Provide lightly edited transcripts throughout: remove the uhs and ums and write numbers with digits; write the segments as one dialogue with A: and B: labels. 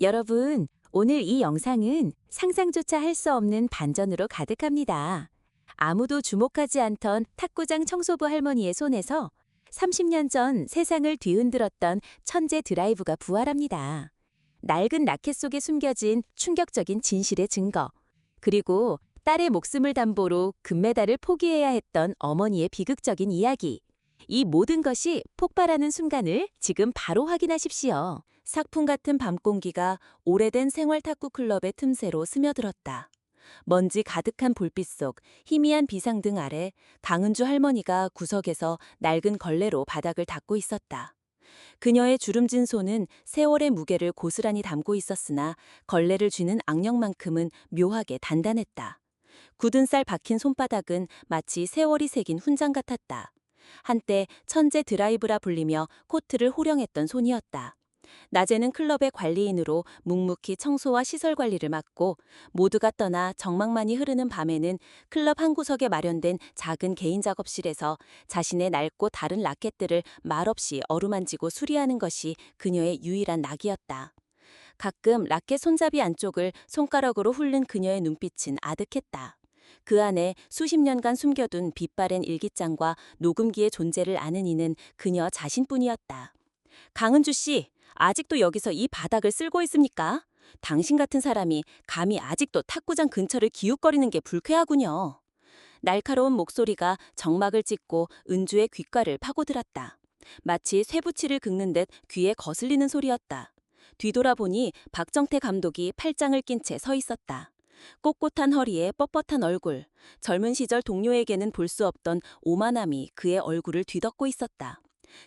A: 여러분, 오늘 이 영상은 상상조차 할 수 없는 반전으로 가득합니다. 아무도 주목하지 않던 탁구장 청소부 할머니의 손에서 30년 전 세상을 뒤흔들었던 천재 드라이브가 부활합니다. 낡은 라켓 속에 숨겨진 충격적인 진실의 증거, 그리고 딸의 목숨을 담보로 금메달을 포기해야 했던 어머니의 비극적인 이야기. 이 모든 것이 폭발하는 순간을 지금 바로 확인하십시오. 삭풍 같은 밤 공기가 오래된 생활 탁구 클럽의 틈새로 스며들었다. 먼지 가득한 볼빛 속 희미한 비상등 아래 강은주 할머니가 구석에서 낡은 걸레로 바닥을 닦고 있었다. 그녀의 주름진 손은 세월의 무게를 고스란히 담고 있었으나 걸레를 쥐는 악력만큼은 묘하게 단단했다. 굳은 살 박힌 손바닥은 마치 세월이 새긴 훈장 같았다. 한때 천재 드라이브라 불리며 코트를 호령했던 손이었다. 낮에는 클럽의 관리인으로 묵묵히 청소와 시설 관리를 맡고 모두가 떠나 정막만이 흐르는 밤에는 클럽 한 구석에 마련된 작은 개인 작업실에서 자신의 낡고 다른 라켓들을 말없이 어루만지고 수리하는 것이 그녀의 유일한 낙이었다. 가끔 라켓 손잡이 안쪽을 손가락으로 훑는 그녀의 눈빛은 아득했다. 그 안에 수십 년간 숨겨둔 빛바랜 일기장과 녹음기의 존재를 아는 이는 그녀 자신뿐이었다. 강은주 씨, 아직도 여기서 이 바닥을 쓸고 있습니까? 당신 같은 사람이 감히 아직도 탁구장 근처를 기웃거리는 게 불쾌하군요. 날카로운 목소리가 정막을 찢고 은주의 귓가를 파고들었다. 마치 쇠붙이를 긁는 듯 귀에 거슬리는 소리였다. 뒤돌아보니 박정태 감독이 팔짱을 낀 채 서 있었다. 꼿꼿한 허리에 뻣뻣한 얼굴, 젊은 시절 동료에게는 볼 수 없던 오만함이 그의 얼굴을 뒤덮고 있었다.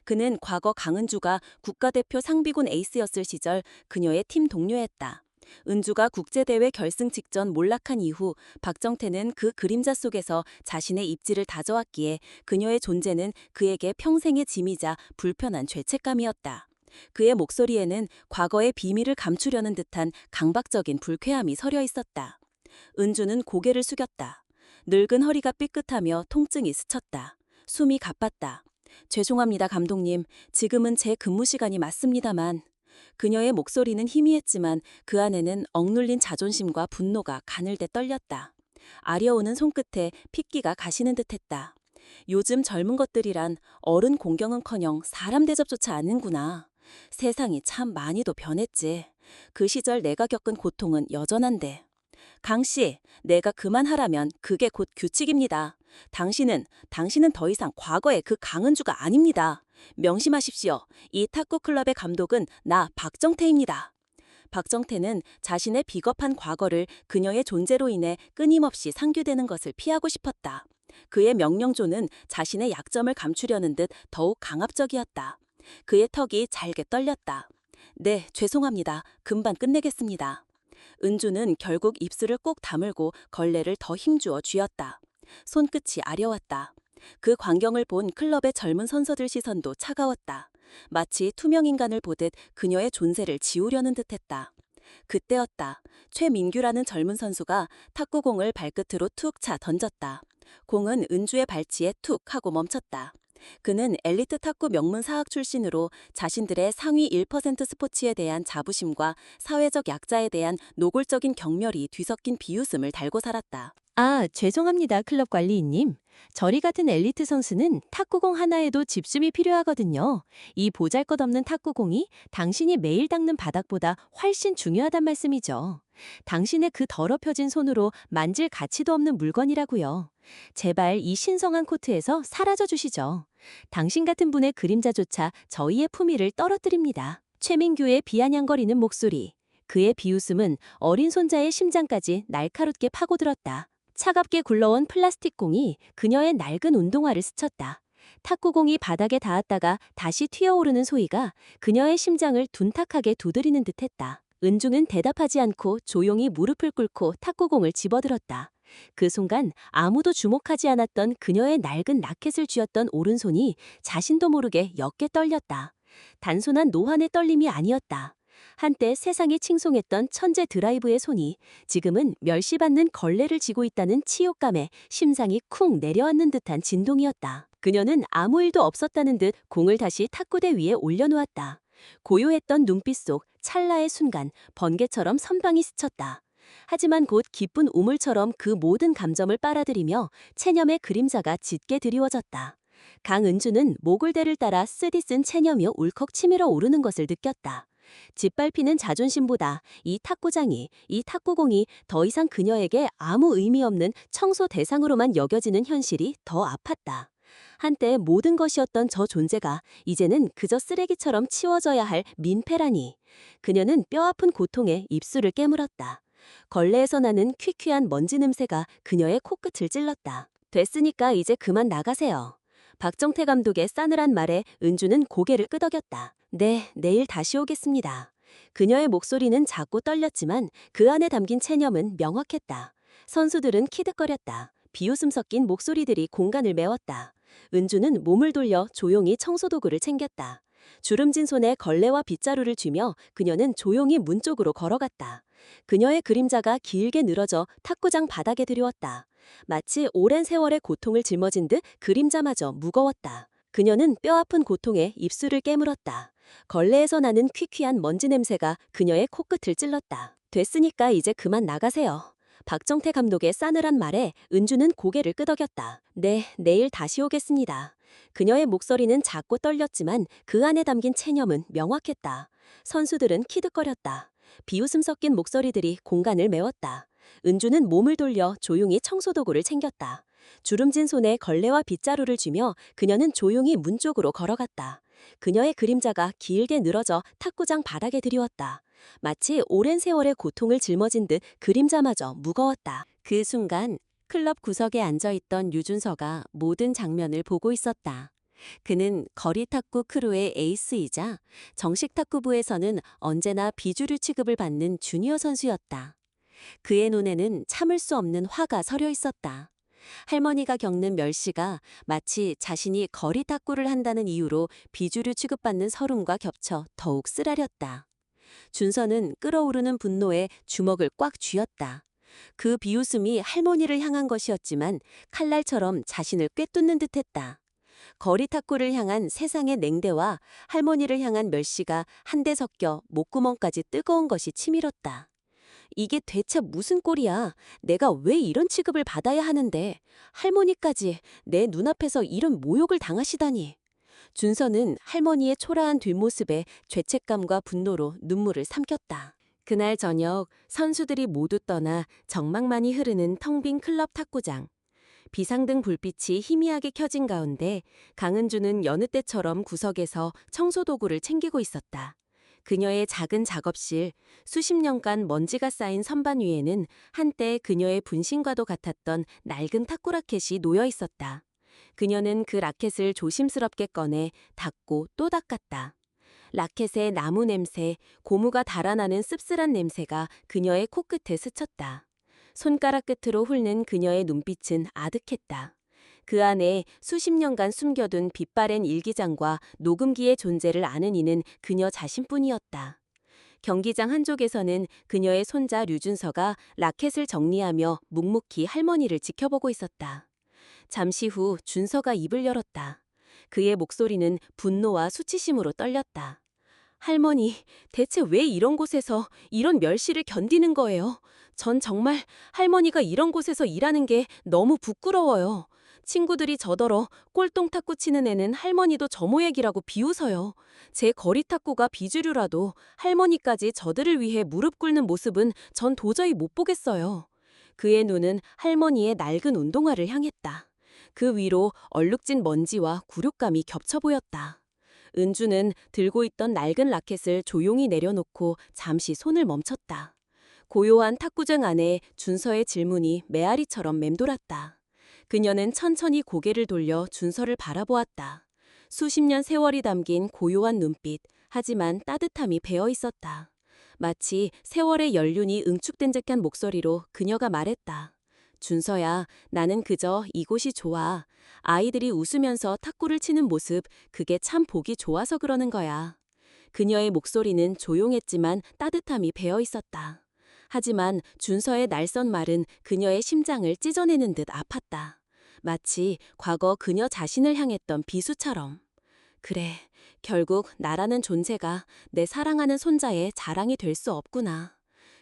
A: 그는 과거 강은주가 국가대표 상비군 에이스였을 시절 그녀의 팀 동료였다. 은주가 국제대회 결승 직전 몰락한 이후 박정태는 그 그림자 속에서 자신의 입지를 다져왔기에 그녀의 존재는 그에게 평생의 짐이자 불편한 죄책감이었다. 그의 목소리에는 과거의 비밀을 감추려는 듯한 강박적인 불쾌함이 서려 있었다. 은주는 고개를 숙였다. 늙은 허리가 삐끗하며 통증이 스쳤다. 숨이 가빴다. 죄송합니다, 감독님. 지금은 제 근무 시간이 맞습니다만. 그녀의 목소리는 희미했지만 그 안에는 억눌린 자존심과 분노가 가늘대 떨렸다. 아려오는 손끝에 핏기가 가시는 듯했다. 요즘 젊은 것들이란 어른 공경은커녕 사람 대접조차 않는구나. 세상이 참 많이도 변했지. 그 시절 내가 겪은 고통은 여전한데. 강 씨, 내가 그만하라면 그게 곧 규칙입니다. 당신은 더 이상 과거의 그 강은주가 아닙니다. 명심하십시오. 이 탁구 클럽의 감독은 나 박정태입니다. 박정태는 자신의 비겁한 과거를 그녀의 존재로 인해 끊임없이 상규되는 것을 피하고 싶었다. 그의 명령조는 자신의 약점을 감추려는 듯 더욱 강압적이었다. 그의 턱이 잘게 떨렸다. 네, 죄송합니다. 금방 끝내겠습니다. 은주는 결국 입술을 꼭 다물고 걸레를 더 힘주어 쥐었다. 손끝이 아려왔다. 그 광경을 본 클럽의 젊은 선수들 시선도 차가웠다. 마치 투명 인간을 보듯 그녀의 존재를 지우려는 듯했다. 그때였다. 최민규라는 젊은 선수가 탁구공을 발끝으로 툭 차 던졌다. 공은 은주의 발치에 툭 하고 멈췄다. 그는 엘리트 탁구 명문 사학 출신으로 자신들의 상위 1% 스포츠에 대한 자부심과 사회적 약자에 대한 노골적인 경멸이 뒤섞인 비웃음을 달고 살았다. 아, 죄송합니다, 클럽 관리인님. 저리 같은 엘리트 선수는 탁구공 하나에도 집중이 필요하거든요. 이 보잘것없는 탁구공이 당신이 매일 닦는 바닥보다 훨씬 중요하단 말씀이죠. 당신의 그 더럽혀진 손으로 만질 가치도 없는 물건이라고요. 제발 이 신성한 코트에서 사라져 주시죠. 당신 같은 분의 그림자조차 저희의 품위를 떨어뜨립니다. 최민규의 비아냥거리는 목소리. 그의 비웃음은 어린 손자의 심장까지 날카롭게 파고들었다. 차갑게 굴러온 플라스틱 공이 그녀의 낡은 운동화를 스쳤다. 탁구공이 바닥에 닿았다가 다시 튀어오르는 소리가 그녀의 심장을 둔탁하게 두드리는 듯했다. 은주는 대답하지 않고 조용히 무릎을 꿇고 탁구공을 집어들었다. 그 순간 아무도 주목하지 않았던 그녀의 낡은 라켓을 쥐었던 오른손이 자신도 모르게 옅게 떨렸다. 단순한 노환의 떨림이 아니었다. 한때 세상이 칭송했던 천재 드라이브의 손이 지금은 멸시받는 걸레를 쥐고 있다는 치욕감에 심장이 쿵 내려앉는 듯한 진동이었다. 그녀는 아무 일도 없었다는 듯 공을 다시 탁구대 위에 올려놓았다. 고요했던 눈빛 속 찰나의 순간 번개처럼 선방이 스쳤다. 하지만 곧 기쁜 우물처럼 그 모든 감정을 빨아들이며 체념의 그림자가 짙게 드리워졌다. 강은주는 모골대를 따라 쓰디쓴 체념이 울컥 치밀어 오르는 것을 느꼈다. 짓밟히는 자존심보다 이 탁구공이 더 이상 그녀에게 아무 의미 없는 청소 대상으로만 여겨지는 현실이 더 아팠다. 한때 모든 것이었던 저 존재가 이제는 그저 쓰레기처럼 치워져야 할 민폐라니. 그녀는 뼈아픈 고통에 입술을 깨물었다. 걸레에서 나는 퀴퀴한 먼지 냄새가 그녀의 코끝을 찔렀다. 됐으니까 이제 그만 나가세요. 박정태 감독의 싸늘한 말에 은주는 고개를 끄덕였다. 네, 내일 다시 오겠습니다. 그녀의 목소리는 작고 떨렸지만 그 안에 담긴 체념은 명확했다. 선수들은 키득거렸다. 비웃음 섞인 목소리들이 공간을 메웠다. 은주는 몸을 돌려 조용히 청소도구를 챙겼다. 주름진 손에 걸레와 빗자루를 쥐며 그녀는 조용히 문 쪽으로 걸어갔다. 그녀의 그림자가 길게 늘어져 탁구장 바닥에 들여왔다. 마치 오랜 세월의 고통을 짊어진 듯 그림자마저 무거웠다. 그녀는 뼈아픈 고통에 입술을 깨물었다. 걸레에서 나는 퀴퀴한 먼지 냄새가 그녀의 코끝을 찔렀다. 됐으니까 이제 그만 나가세요. 박정태 감독의 싸늘한 말에 은주는 고개를 끄덕였다. 네, 내일 다시 오겠습니다. 그녀의 목소리는 작고 떨렸지만 그 안에 담긴 체념은 명확했다. 선수들은 키득거렸다. 비웃음 섞인 목소리들이 공간을 메웠다. 은주는 몸을 돌려 조용히 청소도구를 챙겼다. 주름진 손에 걸레와 빗자루를 쥐며 그녀는 조용히 문 쪽으로 걸어갔다. 그녀의 그림자가 길게 늘어져 탁구장 바닥에 들이웠다. 마치 오랜 세월의 고통을 짊어진 듯 그림자마저 무거웠다. 그 순간 클럽 구석에 앉아있던 유준서가 모든 장면을 보고 있었다. 그는 거리 탁구 크루의 에이스이자 정식 탁구부에서는 언제나 비주류 취급을 받는 주니어 선수였다. 그의 눈에는 참을 수 없는 화가 서려 있었다. 할머니가 겪는 멸시가 마치 자신이 거리 탁구를 한다는 이유로 비주류 취급받는 서름과 겹쳐 더욱 쓰라렸다. 준서는 끓어오르는 분노에 주먹을 꽉 쥐었다. 그 비웃음이 할머니를 향한 것이었지만 칼날처럼 자신을 꿰뚫는 듯했다. 거리 탁구를 향한 세상의 냉대와 할머니를 향한 멸시가 한데 섞여 목구멍까지 뜨거운 것이 치밀었다. 이게 대체 무슨 꼴이야? 내가 왜 이런 취급을 받아야 하는데 할머니까지 내 눈앞에서 이런 모욕을 당하시다니. 준서는 할머니의 초라한 뒷모습에 죄책감과 분노로 눈물을 삼켰다. 그날 저녁 선수들이 모두 떠나 정막만이 흐르는 텅 빈 클럽 탁구장. 비상등 불빛이 희미하게 켜진 가운데 강은주는 여느 때처럼 구석에서 청소도구를 챙기고 있었다. 그녀의 작은 작업실, 수십 년간 먼지가 쌓인 선반 위에는 한때 그녀의 분신과도 같았던 낡은 탁구 라켓이 놓여 있었다. 그녀는 그 라켓을 조심스럽게 꺼내 닦고 또 닦았다. 라켓의 나무 냄새, 고무가 달아나는 씁쓸한 냄새가 그녀의 코끝에 스쳤다. 손가락 끝으로 훑는 그녀의 눈빛은 아득했다. 그 안에 수십 년간 숨겨둔 빛바랜 일기장과 녹음기의 존재를 아는 이는 그녀 자신뿐이었다. 경기장 한쪽에서는 그녀의 손자 류준서가 라켓을 정리하며 묵묵히 할머니를 지켜보고 있었다. 잠시 후 준서가 입을 열었다. 그의 목소리는 분노와 수치심으로 떨렸다. 할머니, 대체 왜 이런 곳에서 이런 멸시를 견디는 거예요? 전 정말 할머니가 이런 곳에서 일하는 게 너무 부끄러워요. 친구들이 저더러 꼴통 탁구 치는 애는 할머니도 저 모액이라고 비웃어요. 제 거리 탁구가 비주류라도 할머니까지 저들을 위해 무릎 꿇는 모습은 전 도저히 못 보겠어요. 그의 눈은 할머니의 낡은 운동화를 향했다. 그 위로 얼룩진 먼지와 굴욕감이 겹쳐 보였다. 은주는 들고 있던 낡은 라켓을 조용히 내려놓고 잠시 손을 멈췄다. 고요한 탁구장 안에 준서의 질문이 메아리처럼 맴돌았다. 그녀는 천천히 고개를 돌려 준서를 바라보았다. 수십 년 세월이 담긴 고요한 눈빛, 하지만 따뜻함이 배어 있었다. 마치 세월의 연륜이 응축된 듯한 목소리로 그녀가 말했다. 준서야, 나는 그저 이곳이 좋아. 아이들이 웃으면서 탁구를 치는 모습, 그게 참 보기 좋아서 그러는 거야. 그녀의 목소리는 조용했지만 따뜻함이 배어 있었다. 하지만 준서의 날선 말은 그녀의 심장을 찢어내는 듯 아팠다. 마치 과거 그녀 자신을 향했던 비수처럼.
B: 그래, 결국 나라는 존재가 내 사랑하는 손자의 자랑이 될 수 없구나.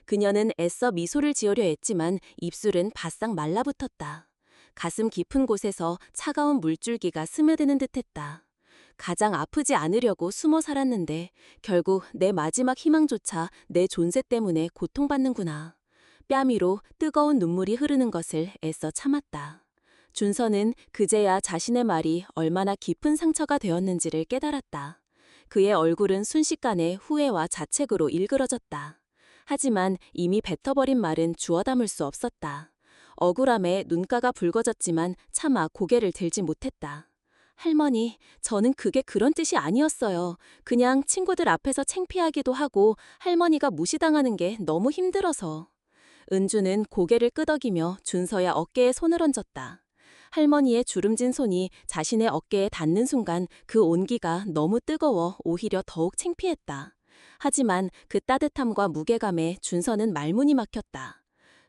B: 그녀는 애써 미소를 지으려 했지만 입술은 바싹 말라붙었다. 가슴 깊은 곳에서 차가운 물줄기가 스며드는 듯했다. 가장 아프지 않으려고 숨어 살았는데 결국 내 마지막 희망조차 내 존재 때문에 고통받는구나. 뺨 위로 뜨거운 눈물이 흐르는 것을 애써 참았다. 준서는 그제야 자신의 말이 얼마나 깊은 상처가 되었는지를 깨달았다. 그의 얼굴은 순식간에 후회와 자책으로 일그러졌다. 하지만 이미 뱉어버린 말은 주워 담을 수 없었다. 억울함에 눈가가 붉어졌지만 차마 고개를 들지 못했다. 할머니, 저는 그게 그런 뜻이 아니었어요. 그냥 친구들 앞에서 창피하기도 하고 할머니가 무시당하는 게 너무 힘들어서. 은주는 고개를 끄덕이며 준서야 어깨에 손을 얹었다. 할머니의 주름진 손이 자신의 어깨에 닿는 순간 그 온기가 너무 뜨거워 오히려 더욱 창피했다. 하지만 그 따뜻함과 무게감에 준서는 말문이 막혔다.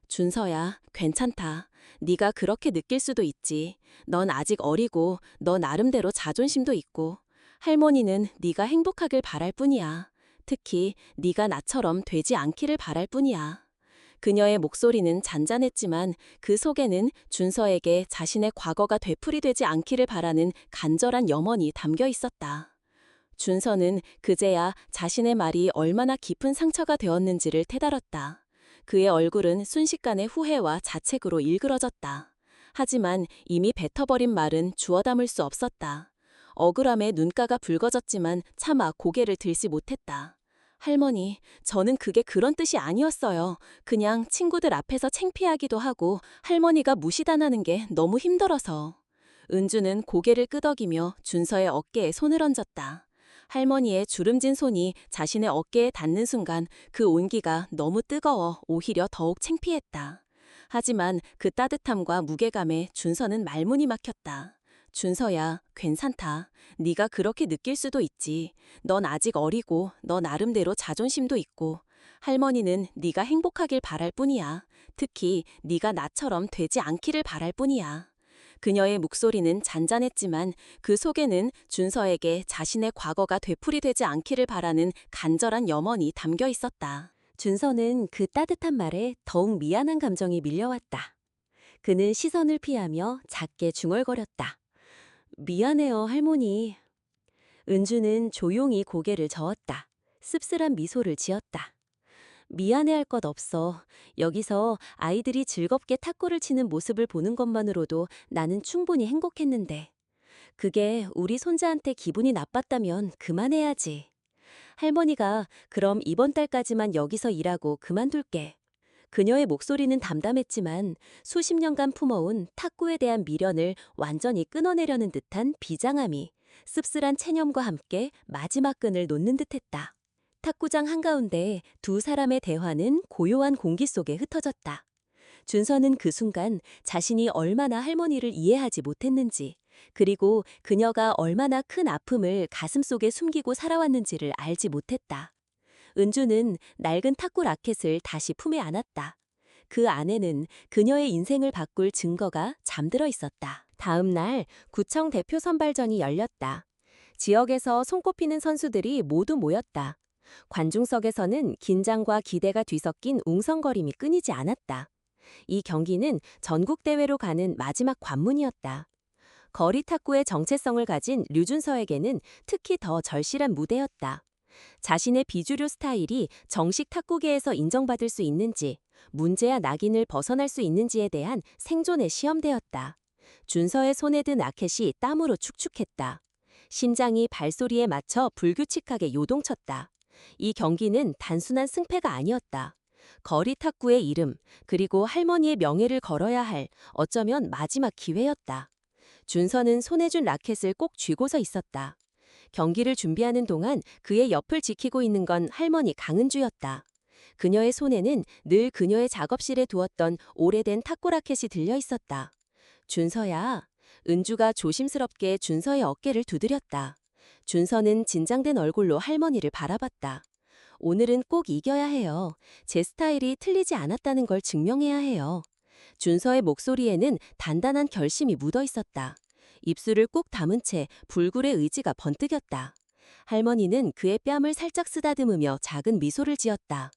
B: 준서야, 괜찮다. 네가 그렇게 느낄 수도 있지. 넌 아직 어리고 너 나름대로 자존심도 있고 할머니는 네가 행복하길 바랄 뿐이야. 특히 네가 나처럼 되지 않기를 바랄 뿐이야. 그녀의 목소리는 잔잔했지만 그 속에는 준서에게 자신의 과거가 되풀이되지 않기를 바라는 간절한 염원이 담겨 있었다. 준서는 그제야 자신의 말이 얼마나 깊은 상처가 되었는지를 깨달았다. 그의 얼굴은 순식간에 후회와 자책으로 일그러졌다. 하지만 이미 뱉어버린 말은 주워 담을 수 없었다. 억울함에 눈가가 붉어졌지만 차마 고개를 들지 못했다. 할머니, 저는 그게 그런 뜻이 아니었어요. 그냥 친구들 앞에서 창피하기도 하고 할머니가 무시당하는 게 너무 힘들어서. 은주는 고개를 끄덕이며 준서의 어깨에 손을 얹었다. 할머니의 주름진 손이 자신의 어깨에 닿는 순간 그 온기가 너무 뜨거워 오히려 더욱 창피했다. 하지만 그 따뜻함과 무게감에 준서는 말문이 막혔다. 준서야, 괜찮다. 네가 그렇게 느낄 수도 있지. 넌 아직 어리고 너 나름대로 자존심도 있고 할머니는 네가 행복하길 바랄 뿐이야. 특히 네가 나처럼 되지 않기를 바랄 뿐이야. 그녀의 목소리는 잔잔했지만 그 속에는 준서에게 자신의 과거가 되풀이되지 않기를 바라는 간절한 염원이 담겨 있었다.
A: 준서는 그 따뜻한 말에 더욱 미안한 감정이 밀려왔다. 그는 시선을 피하며 작게 중얼거렸다. 미안해요, 할머니. 은주는 조용히 고개를 저었다. 씁쓸한 미소를 지었다. 미안해할 것 없어. 여기서 아이들이 즐겁게 탁구를 치는 모습을 보는 것만으로도 나는 충분히 행복했는데. 그게 우리 손자한테 기분이 나빴다면 그만해야지. 할머니가 그럼 이번 달까지만 여기서 일하고 그만둘게. 그녀의 목소리는 담담했지만 수십 년간 품어온 탁구에 대한 미련을 완전히 끊어내려는 듯한 비장함이 씁쓸한 체념과 함께 마지막 끈을 놓는 듯했다. 탁구장 한가운데 두 사람의 대화는 고요한 공기 속에 흩어졌다. 준서는 그 순간 자신이 얼마나 할머니를 이해하지 못했는지, 그리고 그녀가 얼마나 큰 아픔을 가슴속에 숨기고 살아왔는지를 알지 못했다. 은주는 낡은 탁구 라켓을 다시 품에 안았다. 그 안에는 그녀의 인생을 바꿀 증거가 잠들어 있었다. 다음 날 구청 대표 선발전이 열렸다. 지역에서 손꼽히는 선수들이 모두 모였다. 관중석에서는 긴장과 기대가 뒤섞인 웅성거림이 끊이지 않았다. 이 경기는 전국대회로 가는 마지막 관문이었다. 거리 탁구의 정체성을 가진 류준서에게는 특히 더 절실한 무대였다. 자신의 비주류 스타일이 정식 탁구계에서 인정받을 수 있는지, 문제야 낙인을 벗어날 수 있는지에 대한 생존의 시험대였다. 준서의 손에 든 라켓이 땀으로 축축했다. 심장이 발소리에 맞춰 불규칙하게 요동쳤다. 이 경기는 단순한 승패가 아니었다. 거리 탁구의 이름, 그리고 할머니의 명예를 걸어야 할 어쩌면 마지막 기회였다. 준서는 손에 준 라켓을 꼭 쥐고서 있었다. 경기를 준비하는 동안 그의 옆을 지키고 있는 건 할머니 강은주였다. 그녀의 손에는 늘 그녀의 작업실에 두었던 오래된 탁구 라켓이 들려 있었다. 준서야. 은주가 조심스럽게 준서의 어깨를 두드렸다. 준서는 긴장된 얼굴로 할머니를 바라봤다. 오늘은 꼭 이겨야 해요. 제 스타일이 틀리지 않았다는 걸 증명해야 해요. 준서의 목소리에는 단단한 결심이 묻어 있었다.
B: 입술을 꾹 다문 채 불굴의 의지가 번뜩였다. 할머니는 그의 뺨을 살짝 쓰다듬으며 작은 미소를 지었다.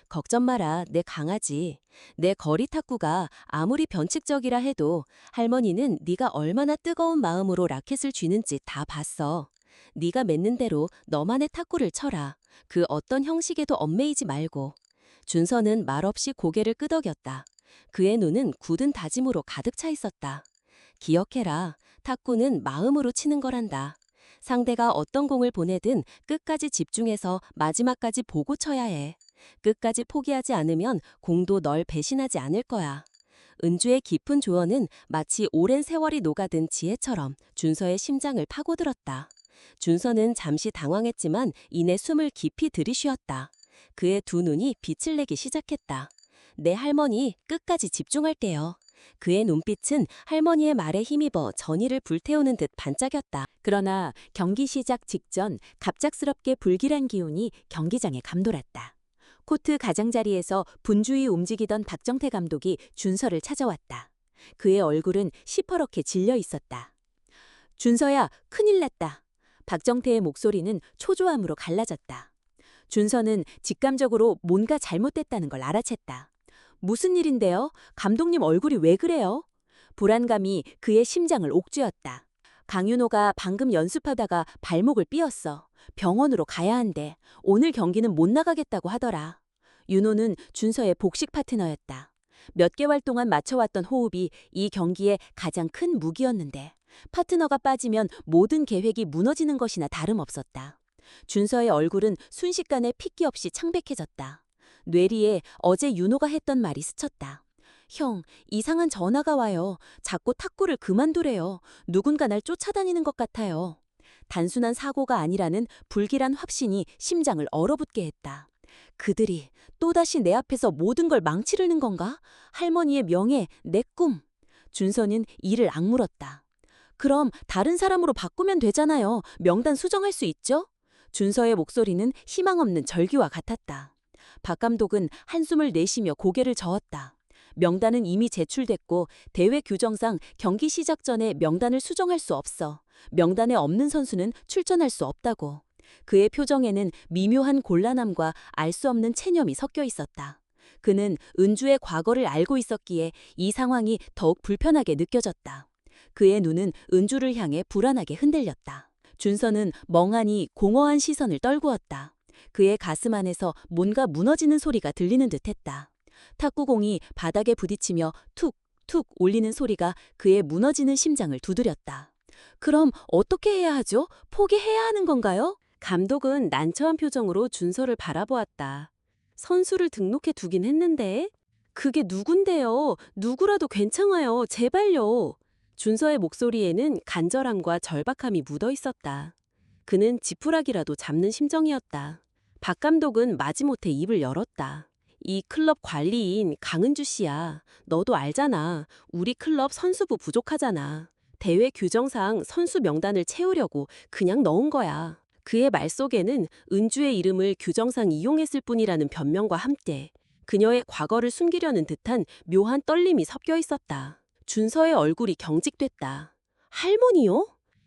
B: 걱정 마라, 내 강아지. 내 거리 탁구가 아무리 변칙적이라 해도 할머니는 네가 얼마나 뜨거운 마음으로 라켓을 쥐는지 다 봤어. 네가 맺는 대로 너만의 탁구를 쳐라. 그 어떤 형식에도 얽매이지 말고. 준서는 말없이 고개를 끄덕였다. 그의 눈은 굳은 다짐으로 가득 차 있었다. 기억해라. 탁구는 마음으로 치는 거란다. 상대가 어떤 공을 보내든 끝까지 집중해서 마지막까지 보고 쳐야 해. 끝까지 포기하지 않으면 공도 널 배신하지 않을 거야. 은주의 깊은 조언은 마치 오랜 세월이 녹아든 지혜처럼 준서의 심장을 파고들었다. 준서는 잠시 당황했지만 이내 숨을 깊이 들이쉬었다. 그의 두 눈이 빛을 내기 시작했다. 내 할머니 끝까지 집중할게요. 그의 눈빛은 할머니의 말에 힘입어 전의를 불태우는 듯 반짝였다.
A: 그러나 경기 시작 직전 갑작스럽게 불길한 기운이 경기장에 감돌았다. 코트 가장자리에서 분주히 움직이던 박정태 감독이 준서를 찾아왔다. 그의 얼굴은 시퍼렇게 질려 있었다. 준서야, 큰일 났다. 박정태의 목소리는 초조함으로 갈라졌다. 준서는 직감적으로 뭔가 잘못됐다는 걸 알아챘다. 무슨 일인데요? 감독님 얼굴이 왜 그래요? 불안감이 그의 심장을 옥죄었다. 강윤호가 방금 연습하다가 발목을 삐었어. 병원으로 가야 한대. 오늘 경기는 못 나가겠다고 하더라. 윤호는 준서의 복식 파트너였다. 몇 개월 동안 맞춰왔던 호흡이 이 경기의 가장 큰 무기였는데 파트너가 빠지면 모든 계획이 무너지는 것이나 다름없었다. 준서의 얼굴은 순식간에 핏기 없이 창백해졌다. 뇌리에 어제 윤호가 했던 말이 스쳤다. 형, 이상한 전화가 와요. 자꾸 탁구를 그만두래요. 누군가 날 쫓아다니는 것 같아요. 단순한 사고가 아니라는 불길한 확신이 심장을 얼어붙게 했다. 그들이 또다시 내 앞에서 모든 걸 망치려는 건가? 할머니의 명예, 내 꿈. 준서는 이를 악물었다. 그럼 다른 사람으로 바꾸면 되잖아요. 명단 수정할 수 있죠? 준서의 목소리는 희망 없는 절규와 같았다. 박 감독은 한숨을 내쉬며 고개를 저었다. 명단은 이미 제출됐고 대회 규정상 경기 시작 전에 명단을 수정할 수 없어. 명단에 없는 선수는 출전할 수 없다고. 그의 표정에는 미묘한 곤란함과 알 수 없는 체념이 섞여 있었다. 그는 은주의 과거를 알고 있었기에 이 상황이 더욱 불편하게 느껴졌다. 그의 눈은 은주를 향해 불안하게 흔들렸다. 준서는 멍하니 공허한 시선을 떨구었다. 그의 가슴 안에서 뭔가 무너지는 소리가 들리는 듯했다. 탁구공이 바닥에 부딪히며 툭툭 울리는 소리가 그의 무너지는 심장을 두드렸다. 그럼 어떻게 해야 하죠? 포기해야 하는 건가요?
B: 감독은 난처한 표정으로 준서를 바라보았다. 선수를 등록해 두긴 했는데? 그게 누군데요? 누구라도 괜찮아요. 제발요. 준서의 목소리에는 간절함과 절박함이 묻어 있었다. 그는 지푸라기라도 잡는 심정이었다. 박 감독은 마지못해 입을 열었다. 이 클럽 관리인 강은주 씨야. 너도 알잖아. 우리 클럽 선수부 부족하잖아. 대회 규정상 선수 명단을 채우려고 그냥 넣은 거야. 그의 말 속에는 은주의 이름을 규정상 이용했을 뿐이라는 변명과 함께 그녀의 과거를 숨기려는 듯한 묘한 떨림이 섞여 있었다. 준서의 얼굴이 경직됐다. 할머니요?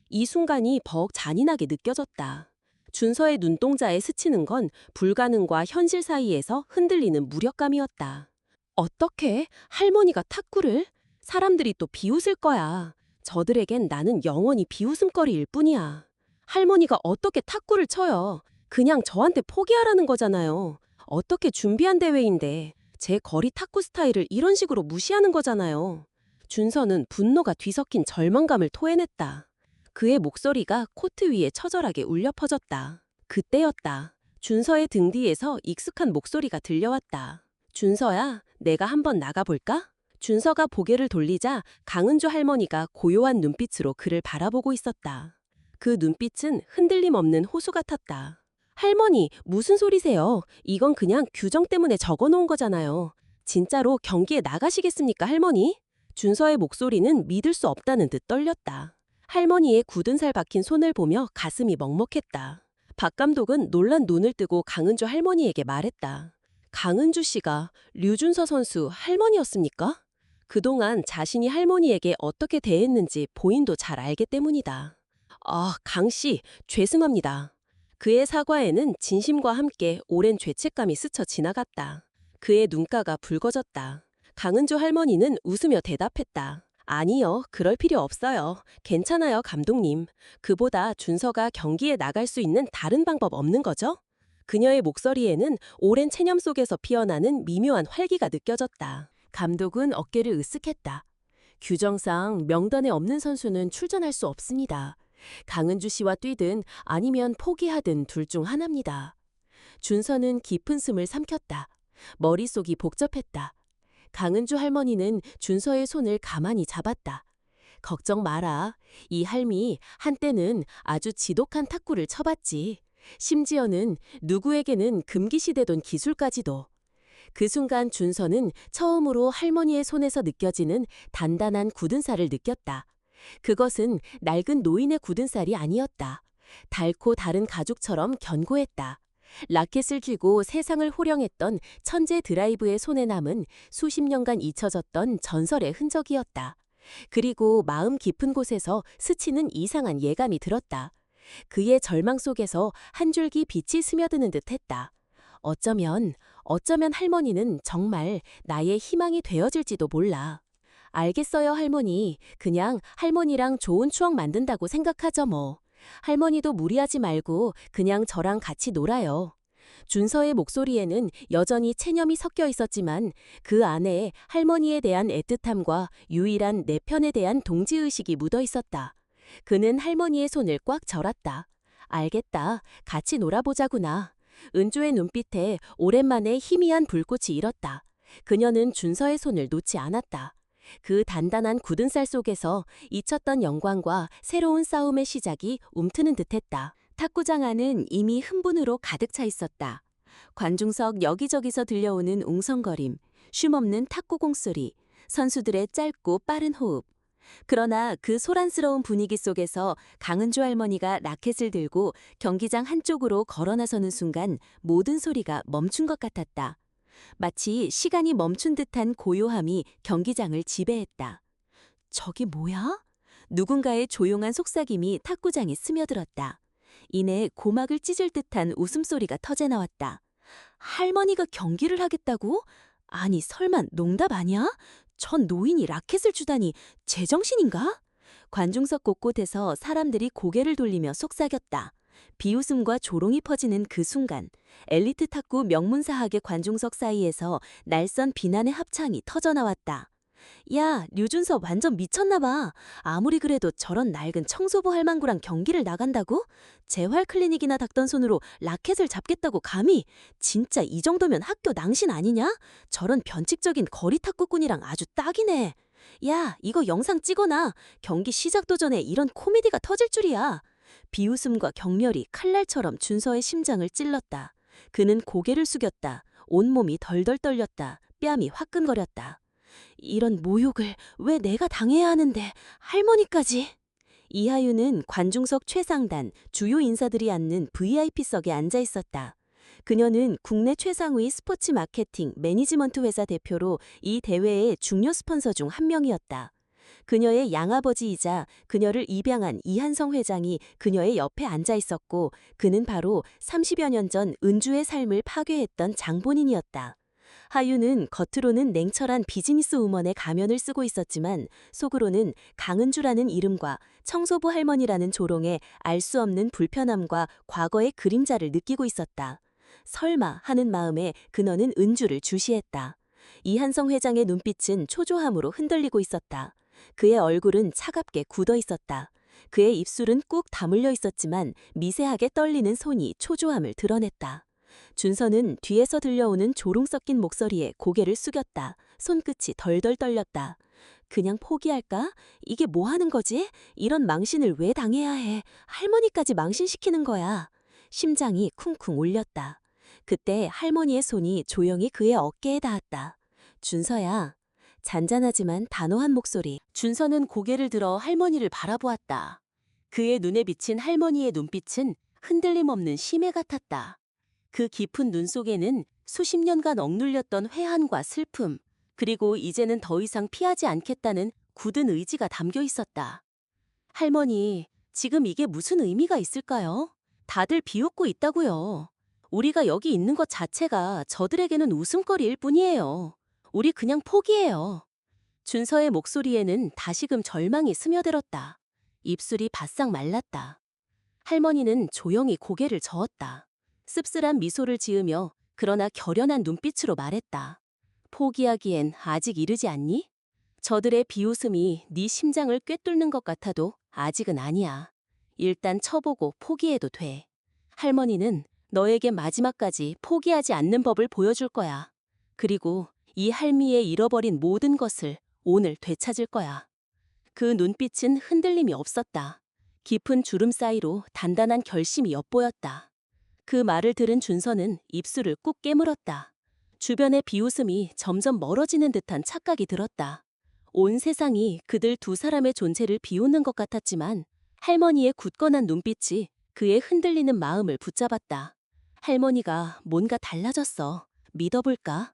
B: 이 순간이 벅 잔인하게 느껴졌다. 준서의 눈동자에 스치는 건 불가능과 현실 사이에서 흔들리는 무력감이었다. 어떻게 할머니가 탁구를? 사람들이 또 비웃을 거야. 저들에겐 나는 영원히 비웃음거리일 뿐이야. 할머니가 어떻게 탁구를 쳐요? 그냥 저한테 포기하라는 거잖아요. 어떻게 준비한 대회인데 제 거리 탁구 스타일을 이런 식으로 무시하는 거잖아요. 준서는 분노가 뒤섞인 절망감을 토해냈다. 그의 목소리가 코트 위에 처절하게 울려 퍼졌다. 그때였다. 준서의 등 뒤에서 익숙한 목소리가 들려왔다. 준서야, 내가 한번 나가볼까? 준서가 고개를 돌리자 강은주 할머니가 고요한 눈빛으로 그를 바라보고 있었다. 그 눈빛은 흔들림 없는 호수 같았다. 할머니, 무슨 소리세요? 이건 그냥 규정 때문에 적어놓은 거잖아요. 진짜로 경기에 나가시겠습니까, 할머니? 준서의 목소리는 믿을 수 없다는 듯 떨렸다. 할머니의 굳은 살 박힌 손을 보며 가슴이 먹먹했다. 박 감독은 놀란 눈을 뜨고 강은주 할머니에게 말했다. 강은주 씨가 류준서 선수 할머니였습니까? 그동안 자신이 할머니에게 어떻게 대했는지 본인도 잘 알기 때문이다. 아, 강 씨, 죄송합니다. 그의 사과에는 진심과 함께 오랜 죄책감이 스쳐 지나갔다. 그의 눈가가 붉어졌다. 강은주 할머니는 웃으며 대답했다. 아니요, 그럴 필요 없어요. 괜찮아요, 감독님. 그보다 준서가 경기에 나갈 수 있는 다른 방법 없는 거죠? 그녀의 목소리에는 오랜 체념 속에서 피어나는 미묘한 활기가 느껴졌다.
A: 감독은 어깨를 으쓱했다. 규정상 명단에 없는 선수는 출전할 수 없습니다. 강은주 씨와 뛰든 아니면 포기하든 둘 중 하나입니다. 준서는 깊은 숨을 삼켰다. 머릿속이 복잡했다. 강은주 할머니는 준서의 손을 가만히 잡았다. 걱정 마라. 이 할미 한때는 아주 지독한 탁구를 쳐봤지. 심지어는 누구에게는 금기시되던 기술까지도. 그 순간 준서는 처음으로 할머니의 손에서 느껴지는 단단한 굳은 살을 느꼈다. 그것은 낡은 노인의 굳은 살이 아니었다. 닳고 다른 가죽처럼 견고했다. 라켓을 쥐고 세상을 호령했던 천재 드라이브의 손에 남은 수십 년간 잊혀졌던 전설의 흔적이었다. 그리고 마음 깊은 곳에서 스치는 이상한 예감이 들었다. 그의 절망 속에서 한 줄기 빛이 스며드는 듯했다. 어쩌면 할머니는 정말 나의 희망이 되어질지도 몰라. 알겠어요, 할머니. 그냥 할머니랑 좋은 추억 만든다고 생각하죠, 뭐. 할머니도 무리하지 말고 그냥 저랑 같이 놀아요. 준서의 목소리에는 여전히 체념이 섞여 있었지만 그 안에 할머니에 대한 애틋함과 유일한 내 편에 대한 동지의식이 묻어 있었다. 그는 할머니의 손을 꽉 절았다. 알겠다. 같이 놀아보자구나. 은주의 눈빛에 오랜만에 희미한 불꽃이 일었다. 그녀는 준서의 손을 놓지 않았다. 그 단단한 굳은 살 속에서 잊혔던 영광과 새로운 싸움의 시작이 움트는 듯했다. 탁구장 안은 이미 흥분으로 가득 차 있었다. 관중석 여기저기서 들려오는 웅성거림, 쉼없는 탁구공 소리, 선수들의 짧고 빠른 호흡. 그러나 그 소란스러운 분위기 속에서 강은주 할머니가 라켓을 들고 경기장 한쪽으로 걸어 나서는 순간 모든 소리가 멈춘 것 같았다. 마치 시간이 멈춘 듯한 고요함이 경기장을 지배했다. 저기 뭐야? 누군가의 조용한 속삭임이 탁구장에 스며들었다. 이내 고막을 찢을 듯한 웃음소리가 터져 나왔다. 할머니가 경기를 하겠다고? 아니, 설마 농담 아니야? 전 노인이 라켓을 주다니 제정신인가? 관중석 곳곳에서 사람들이 고개를 돌리며 속삭였다. 비웃음과 조롱이 퍼지는 그 순간 엘리트 탁구 명문사학의 관중석 사이에서 날선 비난의 합창이 터져나왔다. 야, 류준서 완전 미쳤나 봐. 아무리 그래도 저런 낡은 청소부 할망구랑 경기를 나간다고? 재활 클리닉이나 닦던 손으로 라켓을 잡겠다고 감히? 진짜 이 정도면 학교 낭신 아니냐? 저런 변칙적인 거리 탁구꾼이랑 아주 딱이네. 야, 이거 영상 찍어놔. 경기 시작도 전에 이런 코미디가 터질 줄이야. 비웃음과 경멸이 칼날처럼 준서의 심장을 찔렀다. 그는 고개를 숙였다. 온몸이 덜덜 떨렸다. 뺨이 화끈거렸다. 이런 모욕을 왜 내가 당해야 하는데 할머니까지. 이하유는 관중석 최상단, 주요 인사들이 앉는 VIP석에 앉아 있었다. 그녀는 국내 최상위 스포츠 마케팅 매니지먼트 회사 대표로 이 대회의 중요 스폰서 중 한 명이었다. 그녀의 양아버지이자 그녀를 입양한 이한성 회장이 그녀의 옆에 앉아 있었고 그는 바로 30여 년 전 은주의 삶을 파괴했던 장본인이었다. 하유는 겉으로는 냉철한 비즈니스 우먼의 가면을 쓰고 있었지만 속으로는 강은주라는 이름과 청소부 할머니라는 조롱에 알 수 없는 불편함과 과거의 그림자를 느끼고 있었다. 설마 하는 마음에 그녀는 은주를 주시했다. 이한성 회장의 눈빛은 초조함으로 흔들리고 있었다. 그의 얼굴은 차갑게 굳어 있었다. 그의 입술은 꾹 다물려 있었지만 미세하게 떨리는 손이 초조함을 드러냈다. 준서는 뒤에서 들려오는 조롱 섞인 목소리에 고개를 숙였다. 손끝이 덜덜 떨렸다. 그냥 포기할까? 이게 뭐 하는 거지? 이런 망신을 왜 당해야 해? 할머니까지 망신시키는 거야. 심장이 쿵쿵 울렸다. 그때 할머니의 손이 조용히 그의 어깨에 닿았다. 준서야. 잔잔하지만 단호한 목소리. 준서는 고개를 들어 할머니를 바라보았다. 그의 눈에 비친 할머니의 눈빛은 흔들림 없는 심해 같았다. 그 깊은 눈 속에는 수십 년간 억눌렸던 회한과 슬픔,
B: 그리고 이제는 더 이상 피하지 않겠다는 굳은 의지가 담겨 있었다. 할머니, 지금 이게 무슨 의미가 있을까요? 다들 비웃고 있다고요. 우리가 여기 있는 것 자체가 저들에게는 웃음거리일 뿐이에요. 우리 그냥 포기해요. 준서의 목소리에는 다시금 절망이 스며들었다. 입술이 바싹 말랐다. 할머니는 조용히 고개를 저었다. 씁쓸한 미소를 지으며 그러나 결연한 눈빛으로 말했다. 포기하기엔 아직 이르지 않니? 저들의 비웃음이 네 심장을 꿰뚫는 것 같아도 아직은 아니야. 일단 쳐보고 포기해도 돼. 할머니는 너에게 마지막까지 포기하지 않는 법을 보여줄 거야. 그리고 이 할미의 잃어버린 모든 것을 오늘 되찾을 거야. 그 눈빛은 흔들림이 없었다. 깊은 주름 사이로 단단한 결심이 엿보였다. 그 말을 들은 준서는 입술을 꾹 깨물었다. 주변의 비웃음이 점점 멀어지는 듯한 착각이 들었다. 온 세상이 그들 두 사람의 존재를 비웃는 것 같았지만 할머니의 굳건한 눈빛이 그의 흔들리는 마음을 붙잡았다. 할머니가 뭔가 달라졌어. 믿어볼까?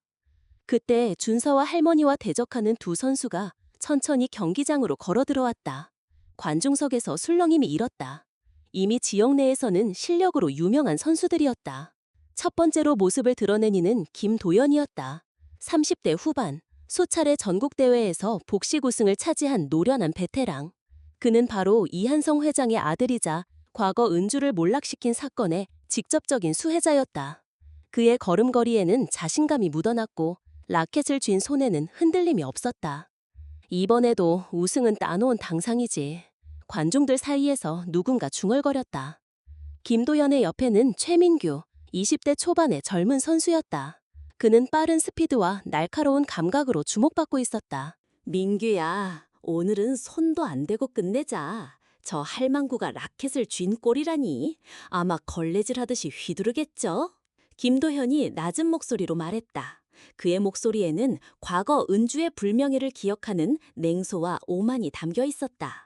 B: 그때 준서와 할머니와 대적하는 두 선수가 천천히 경기장으로 걸어 들어왔다. 관중석에서 술렁임이 일었다. 이미 지역 내에서는 실력으로 유명한 선수들이었다. 첫 번째로 모습을 드러낸 이는 김도연이었다. 30대 후반, 수차례 전국대회에서 복식 우승을 차지한 노련한 베테랑. 그는 바로 이한성 회장의 아들이자 과거 은주를 몰락시킨 사건의 직접적인 수혜자였다. 그의 걸음걸이에는 자신감이 묻어났고 라켓을 쥔 손에는 흔들림이 없었다. 이번에도 우승은 따놓은 당상이지. 관중들 사이에서 누군가 중얼거렸다. 김도연의 옆에는 최민규, 20대 초반의 젊은 선수였다. 그는 빠른 스피드와 날카로운 감각으로 주목받고 있었다. 민규야, 오늘은 손도 안 대고 끝내자. 저 할망구가 라켓을 쥔 꼴이라니. 아마 걸레질 하듯이 휘두르겠죠? 김도현이 낮은 목소리로 말했다. 그의 목소리에는 과거 은주의 불명예를 기억하는 냉소와 오만이 담겨 있었다.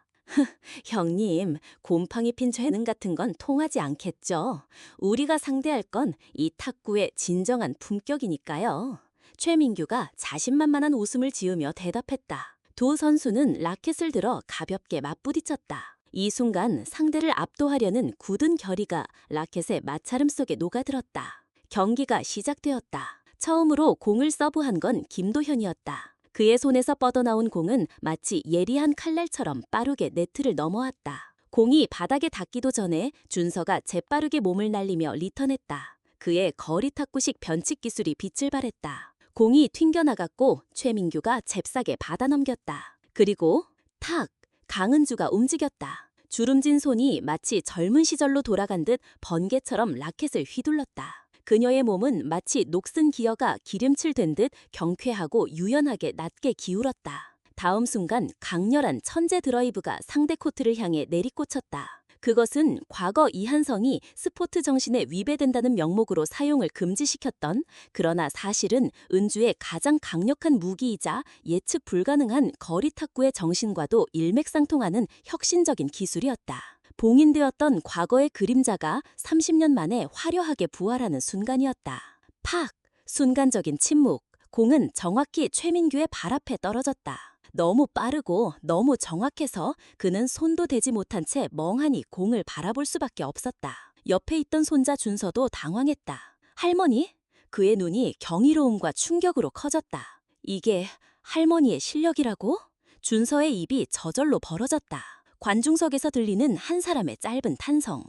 B: 형님, 곰팡이 핀 재능 같은 건 통하지 않겠죠. 우리가 상대할 건 이 탁구의 진정한 품격이니까요. 최민규가 자신만만한 웃음을 지으며 대답했다. 두 선수는 라켓을 들어 가볍게 맞부딪혔다. 이 순간 상대를 압도하려는 굳은 결의가 라켓의 마찰음 속에 녹아들었다. 경기가 시작되었다. 처음으로 공을 서브한 건 김도현이었다. 그의 손에서 뻗어나온 공은 마치 예리한 칼날처럼 빠르게 네트를 넘어왔다. 공이 바닥에 닿기도 전에 준서가 재빠르게 몸을 날리며 리턴했다. 그의 거리 탁구식 변칙 기술이 빛을 발했다. 공이 튕겨나갔고 최민규가 잽싸게 받아넘겼다. 그리고 탁! 강은주가 움직였다. 주름진 손이 마치 젊은 시절로 돌아간 듯 번개처럼 라켓을 휘둘렀다. 그녀의 몸은 마치 녹슨 기어가 기름칠된 듯 경쾌하고 유연하게 낮게 기울었다. 다음 순간 강렬한 천재 드라이브가 상대 코트를 향해 내리꽂혔다. 그것은 과거 이한성이 스포츠 정신에 위배된다는 명목으로 사용을 금지시켰던, 그러나 사실은 은주의 가장 강력한 무기이자 예측 불가능한 거리 탁구의 정신과도 일맥상통하는 혁신적인 기술이었다. 봉인되었던 과거의 그림자가 30년 만에 화려하게 부활하는 순간이었다. 팍! 순간적인 침묵. 공은 정확히 최민규의 발 앞에 떨어졌다. 너무 빠르고 너무 정확해서 그는 손도 대지 못한 채 멍하니 공을 바라볼 수밖에 없었다. 옆에 있던 손자 준서도 당황했다. 할머니? 그의 눈이 경이로움과 충격으로 커졌다. 이게 할머니의 실력이라고? 준서의 입이 저절로 벌어졌다. 관중석에서 들리는 한 사람의 짧은 탄성.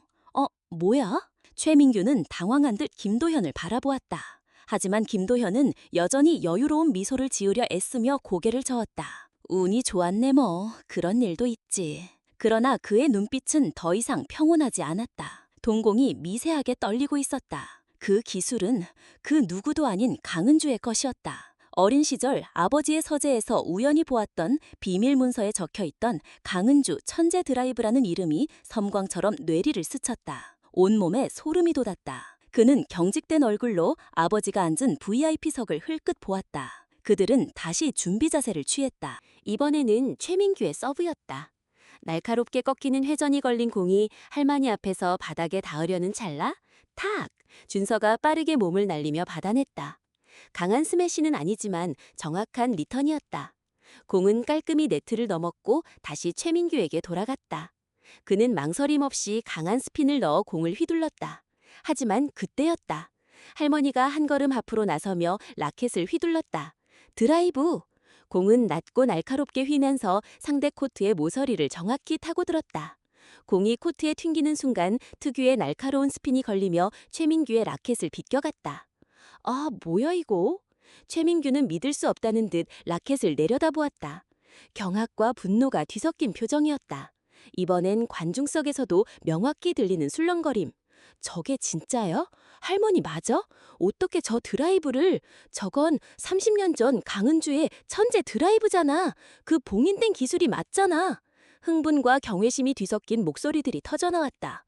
B: 뭐야? 최민규는 당황한 듯 김도현을 바라보았다. 하지만 김도현은 여전히 여유로운 미소를 지으려 애쓰며 고개를 저었다. 운이 좋았네 뭐. 그런 일도 있지. 그러나 그의 눈빛은 더 이상 평온하지 않았다. 동공이 미세하게 떨리고 있었다. 그 기술은 그 누구도 아닌 강은주의 것이었다. 어린 시절 아버지의 서재에서 우연히 보았던 비밀 문서에 적혀있던 강은주 천재 드라이브라는 이름이 섬광처럼 뇌리를 스쳤다. 온몸에 소름이 돋았다. 그는 경직된 얼굴로 아버지가 앉은 VIP석을 흘끗 보았다. 그들은 다시 준비 자세를 취했다. 이번에는 최민규의 서브였다. 날카롭게 꺾이는 회전이 걸린 공이 할머니 앞에서 바닥에 닿으려는 찰나 탁! 준서가 빠르게 몸을 날리며 받아냈다.
A: 강한 스매시는 아니지만 정확한 리턴이었다. 공은 깔끔히 네트를 넘었고 다시 최민규에게 돌아갔다. 그는 망설임 없이 강한 스핀을 넣어 공을 휘둘렀다. 하지만 그때였다. 할머니가 한 걸음 앞으로 나서며 라켓을 휘둘렀다. 드라이브! 공은 낮고 날카롭게 휘면서 상대 코트의 모서리를 정확히 타고들었다. 공이 코트에 튕기는 순간 특유의 날카로운 스핀이 걸리며 최민규의 라켓을 비껴갔다. 아, 뭐야 이거? 최민규는 믿을 수 없다는 듯 라켓을 내려다보았다. 경악과 분노가 뒤섞인 표정이었다. 이번엔 관중석에서도 명확히 들리는 술렁거림. 저게 진짜야? 할머니 맞아? 어떻게 저 드라이브를? 저건 30년 전 강은주의 천재 드라이브잖아. 그 봉인된 기술이 맞잖아. 흥분과 경외심이 뒤섞인 목소리들이 터져나왔다.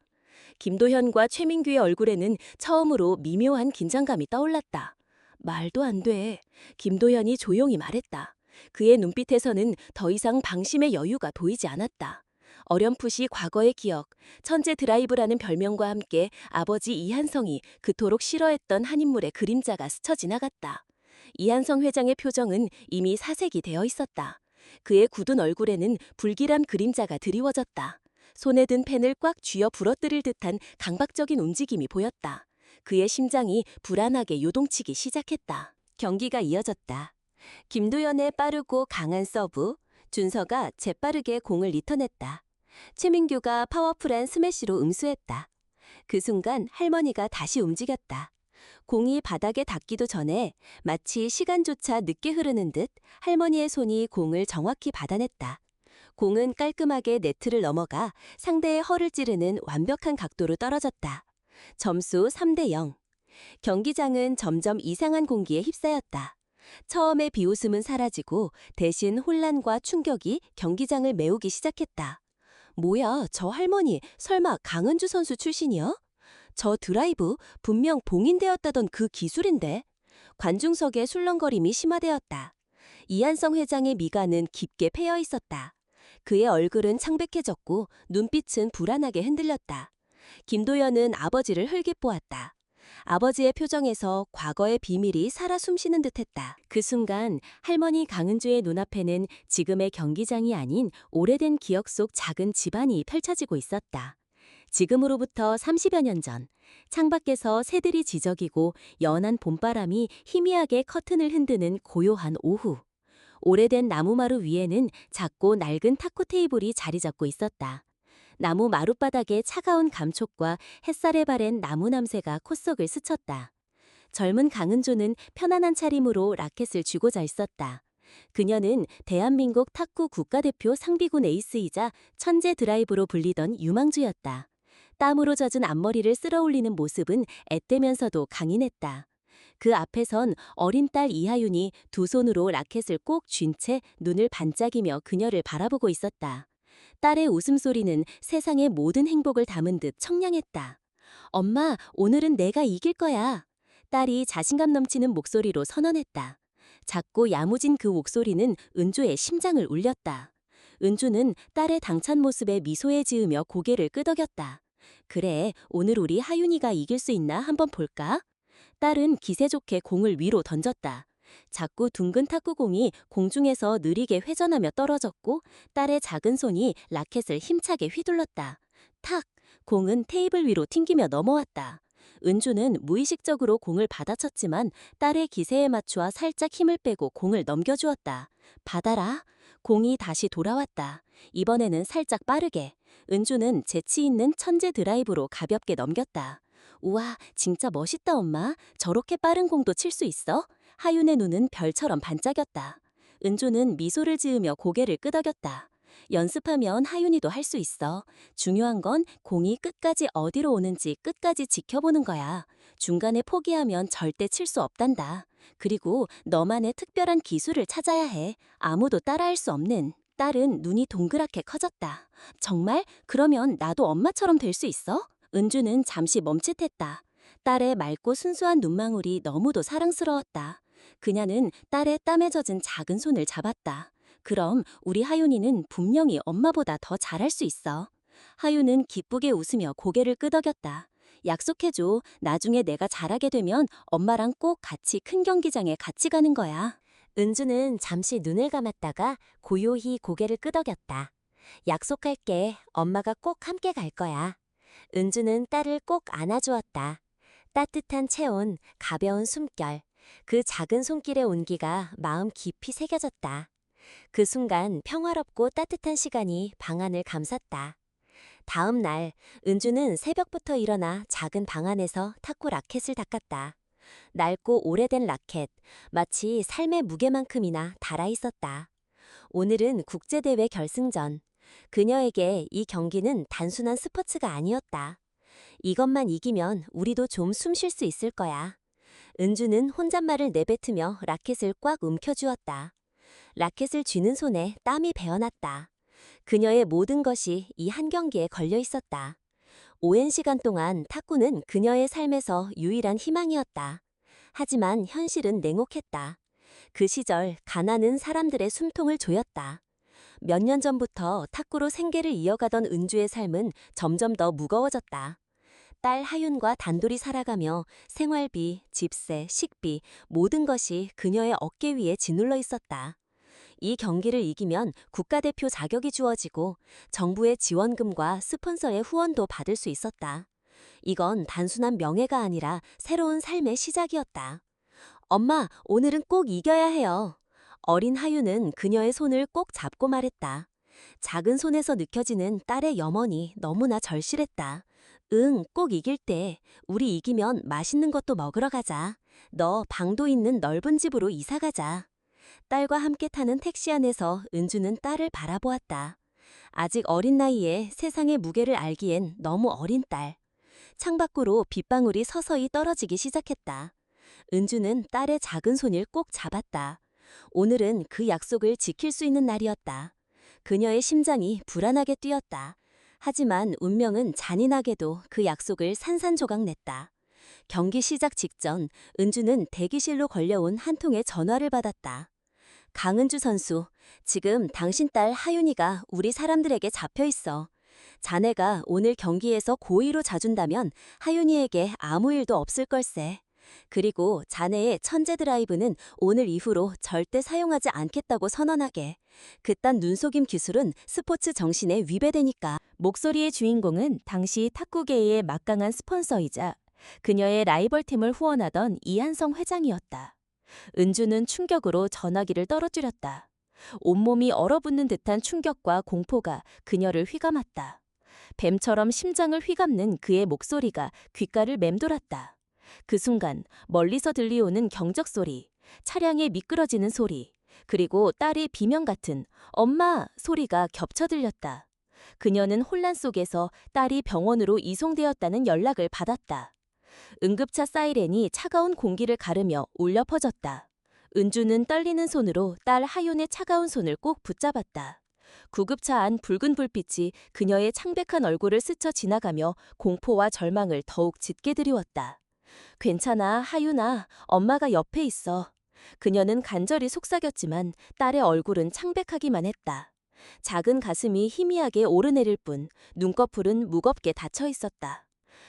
A: 김도현과 최민규의 얼굴에는 처음으로 미묘한 긴장감이 떠올랐다. 말도 안 돼. 김도현이 조용히 말했다. 그의 눈빛에서는 더 이상 방심의 여유가 보이지 않았다. 어렴풋이 과거의 기억, 천재 드라이브라는 별명과 함께 아버지 이한성이 그토록 싫어했던 한 인물의 그림자가 스쳐 지나갔다. 이한성 회장의 표정은 이미 사색이 되어 있었다. 그의 굳은 얼굴에는 불길한 그림자가 드리워졌다. 손에 든 펜을 꽉 쥐어 부러뜨릴 듯한 강박적인 움직임이 보였다. 그의 심장이 불안하게 요동치기 시작했다. 경기가 이어졌다. 김도연의 빠르고 강한 서브, 준서가 재빠르게 공을 리턴했다. 최민규가 파워풀한 스매시로 응수했다. 그 순간 할머니가 다시 움직였다. 공이 바닥에 닿기도 전에 마치 시간조차 늦게 흐르는 듯 할머니의 손이 공을 정확히 받아냈다. 공은 깔끔하게 네트를 넘어가 상대의 허를 찌르는 완벽한 각도로 떨어졌다. 점수 3대 0. 경기장은 점점 이상한 공기에 휩싸였다. 처음의 비웃음은 사라지고 대신 혼란과 충격이 경기장을 메우기 시작했다. 뭐야, 저 할머니 설마 강은주 선수 출신이야? 저 드라이브 분명 봉인되었다던 그 기술인데. 관중석의 술렁거림이 심화되었다. 이한성 회장의 미간은 깊게 패여 있었다. 그의 얼굴은 창백해졌고 눈빛은 불안하게 흔들렸다. 김도연은 아버지를 흘깃보았다. 아버지의 표정에서 과거의 비밀이 살아 숨쉬는 듯했다. 그 순간 할머니 강은주의 눈앞에는 지금의 경기장이 아닌 오래된 기억 속 작은 집안이 펼쳐지고 있었다. 지금으로부터 30여 년 전, 창밖에서 새들이 지저귀고 연한 봄바람이 희미하게 커튼을 흔드는 고요한 오후. 오래된 나무마루 위에는 작고 낡은 탁구 테이블이 자리 잡고 있었다. 나무 마룻바닥에 차가운 감촉과 햇살에 바랜 나무 냄새가 콧속을 스쳤다. 젊은 강은조는 편안한 차림으로 라켓을 쥐고자 있었다. 그녀는 대한민국 탁구 국가대표 상비군 에이스이자 천재 드라이브로 불리던 유망주였다. 땀으로 젖은 앞머리를 쓸어올리는 모습은 앳되면서도 강인했다. 그 앞에선 어린 딸 이하윤이 두 손으로 라켓을 꼭 쥔 채 눈을 반짝이며 그녀를 바라보고 있었다. 딸의 웃음소리는 세상의 모든 행복을 담은 듯 청량했다. 엄마, 오늘은 내가 이길 거야. 딸이 자신감 넘치는 목소리로 선언했다. 작고 야무진 그 목소리는 은주의 심장을 울렸다. 은주는 딸의 당찬 모습에 미소에 지으며 고개를 끄덕였다. 그래, 오늘 우리 하윤이가 이길 수 있나 한번 볼까? 딸은 기세 좋게 공을 위로 던졌다. 작고 둥근 탁구공이 공중에서 느리게 회전하며 떨어졌고 딸의 작은 손이 라켓을 힘차게 휘둘렀다. 탁! 공은 테이블 위로 튕기며 넘어왔다. 은주는 무의식적으로 공을 받아쳤지만 딸의 기세에 맞추어 살짝 힘을 빼고 공을 넘겨주었다. 받아라. 공이 다시 돌아왔다. 이번에는 살짝 빠르게. 은주는 재치 있는 천재 드라이브로 가볍게 넘겼다. 우와, 진짜 멋있다 엄마. 저렇게 빠른 공도 칠 수 있어? 하윤의 눈은 별처럼 반짝였다. 은주는 미소를 지으며 고개를 끄덕였다. 연습하면 하윤이도 할 수 있어. 중요한 건 공이 끝까지 어디로 오는지 끝까지 지켜보는 거야. 중간에 포기하면 절대 칠 수 없단다. 그리고 너만의 특별한 기술을 찾아야 해. 아무도 따라할 수 없는. 딸은 눈이 동그랗게 커졌다. 정말? 그러면 나도 엄마처럼 될 수 있어? 은주는 잠시 멈칫했다. 딸의 맑고 순수한 눈망울이 너무도 사랑스러웠다. 그녀는 딸의 땀에 젖은 작은 손을 잡았다. 그럼 우리 하윤이는 분명히 엄마보다 더 잘할 수 있어. 하윤은 기쁘게 웃으며 고개를 끄덕였다.
B: 약속해줘. 나중에 내가 잘하게 되면 엄마랑 꼭 같이 큰 경기장에 같이 가는 거야.
A: 은주는 잠시 눈을 감았다가 고요히 고개를 끄덕였다. 약속할게. 엄마가 꼭 함께 갈 거야. 은주는 딸을 꼭 안아주었다. 따뜻한 체온, 가벼운 숨결, 그 작은 손길의 온기가 마음 깊이 새겨졌다. 그 순간 평화롭고 따뜻한 시간이 방 안을 감쌌다. 다음 날, 은주는 새벽부터 일어나 작은 방 안에서 탁구 라켓을 닦았다. 낡고 오래된 라켓, 마치 삶의 무게만큼이나 달아있었다. 오늘은 국제대회 결승전. 그녀에게 이 경기는 단순한 스포츠가 아니었다. 이것만 이기면 우리도 좀 숨 쉴 수 있을 거야. 은주는 혼잣말을 내뱉으며 라켓을 꽉 움켜쥐었다. 라켓을 쥐는 손에 땀이 배어났다. 그녀의 모든 것이 이 한 경기에 걸려 있었다. 오랜 시간 동안 탁구는 그녀의 삶에서 유일한 희망이었다. 하지만 현실은 냉혹했다. 그 시절 가난은 사람들의 숨통을 조였다. 몇 년 전부터 탁구로 생계를 이어가던 은주의 삶은 점점 더 무거워졌다. 딸 하윤과 단둘이 살아가며 생활비, 집세, 식비 모든 것이 그녀의 어깨 위에 지눌러 있었다. 이 경기를 이기면 국가대표 자격이 주어지고 정부의 지원금과 스폰서의 후원도 받을 수 있었다. 이건 단순한 명예가 아니라 새로운 삶의 시작이었다. 엄마, 오늘은 꼭 이겨야 해요. 어린 하윤은 그녀의 손을 꼭 잡고 말했다. 작은 손에서 느껴지는 딸의 염원이 너무나 절실했다. 응, 꼭 이길 때. 우리 이기면 맛있는 것도 먹으러 가자. 너 방도 있는 넓은 집으로 이사 가자. 딸과 함께 타는 택시 안에서 은주는 딸을 바라보았다. 아직 어린 나이에 세상의 무게를 알기엔 너무 어린 딸. 창밖으로 빗방울이 서서히 떨어지기 시작했다. 은주는 딸의 작은 손을 꼭 잡았다. 오늘은 그 약속을 지킬 수 있는 날이었다. 그녀의 심장이 불안하게 뛰었다. 하지만 운명은 잔인하게도 그 약속을 산산조각냈다. 경기 시작 직전 은주는 대기실로 걸려온 한 통의 전화를 받았다. 강은주 선수, 지금 당신 딸 하윤이가 우리 사람들에게 잡혀 있어. 자네가 오늘 경기에서 고의로 자준다면 하윤이에게 아무 일도 없을 걸세. 그리고 자네의 천재 드라이브는 오늘 이후로 절대 사용하지 않겠다고 선언하게. 그딴 눈속임 기술은 스포츠 정신에 위배되니까. 목소리의 주인공은 당시 탁구계의 막강한 스폰서이자 그녀의 라이벌 팀을 후원하던 이한성 회장이었다. 은주는 충격으로 전화기를 떨어뜨렸다. 온몸이 얼어붙는 듯한 충격과 공포가 그녀를 휘감았다. 뱀처럼 심장을 휘감는 그의 목소리가 귓가를 맴돌았다. 그 순간 멀리서 들리오는 경적 소리, 차량의 미끄러지는 소리, 그리고 딸의 비명 같은 엄마 소리가 겹쳐 들렸다. 그녀는 혼란 속에서 딸이 병원으로 이송되었다는 연락을 받았다. 응급차 사이렌이 차가운 공기를 가르며 울려 퍼졌다. 은주는 떨리는 손으로 딸 하윤의 차가운 손을 꼭 붙잡았다. 구급차 안 붉은 불빛이 그녀의 창백한 얼굴을 스쳐 지나가며 공포와 절망을 더욱 짙게 드리웠다. 괜찮아, 하윤아. 엄마가 옆에 있어. 그녀는 간절히 속삭였지만 딸의 얼굴은 창백하기만 했다. 작은 가슴이 희미하게 오르내릴 뿐 눈꺼풀은 무겁게 닫혀 있었다.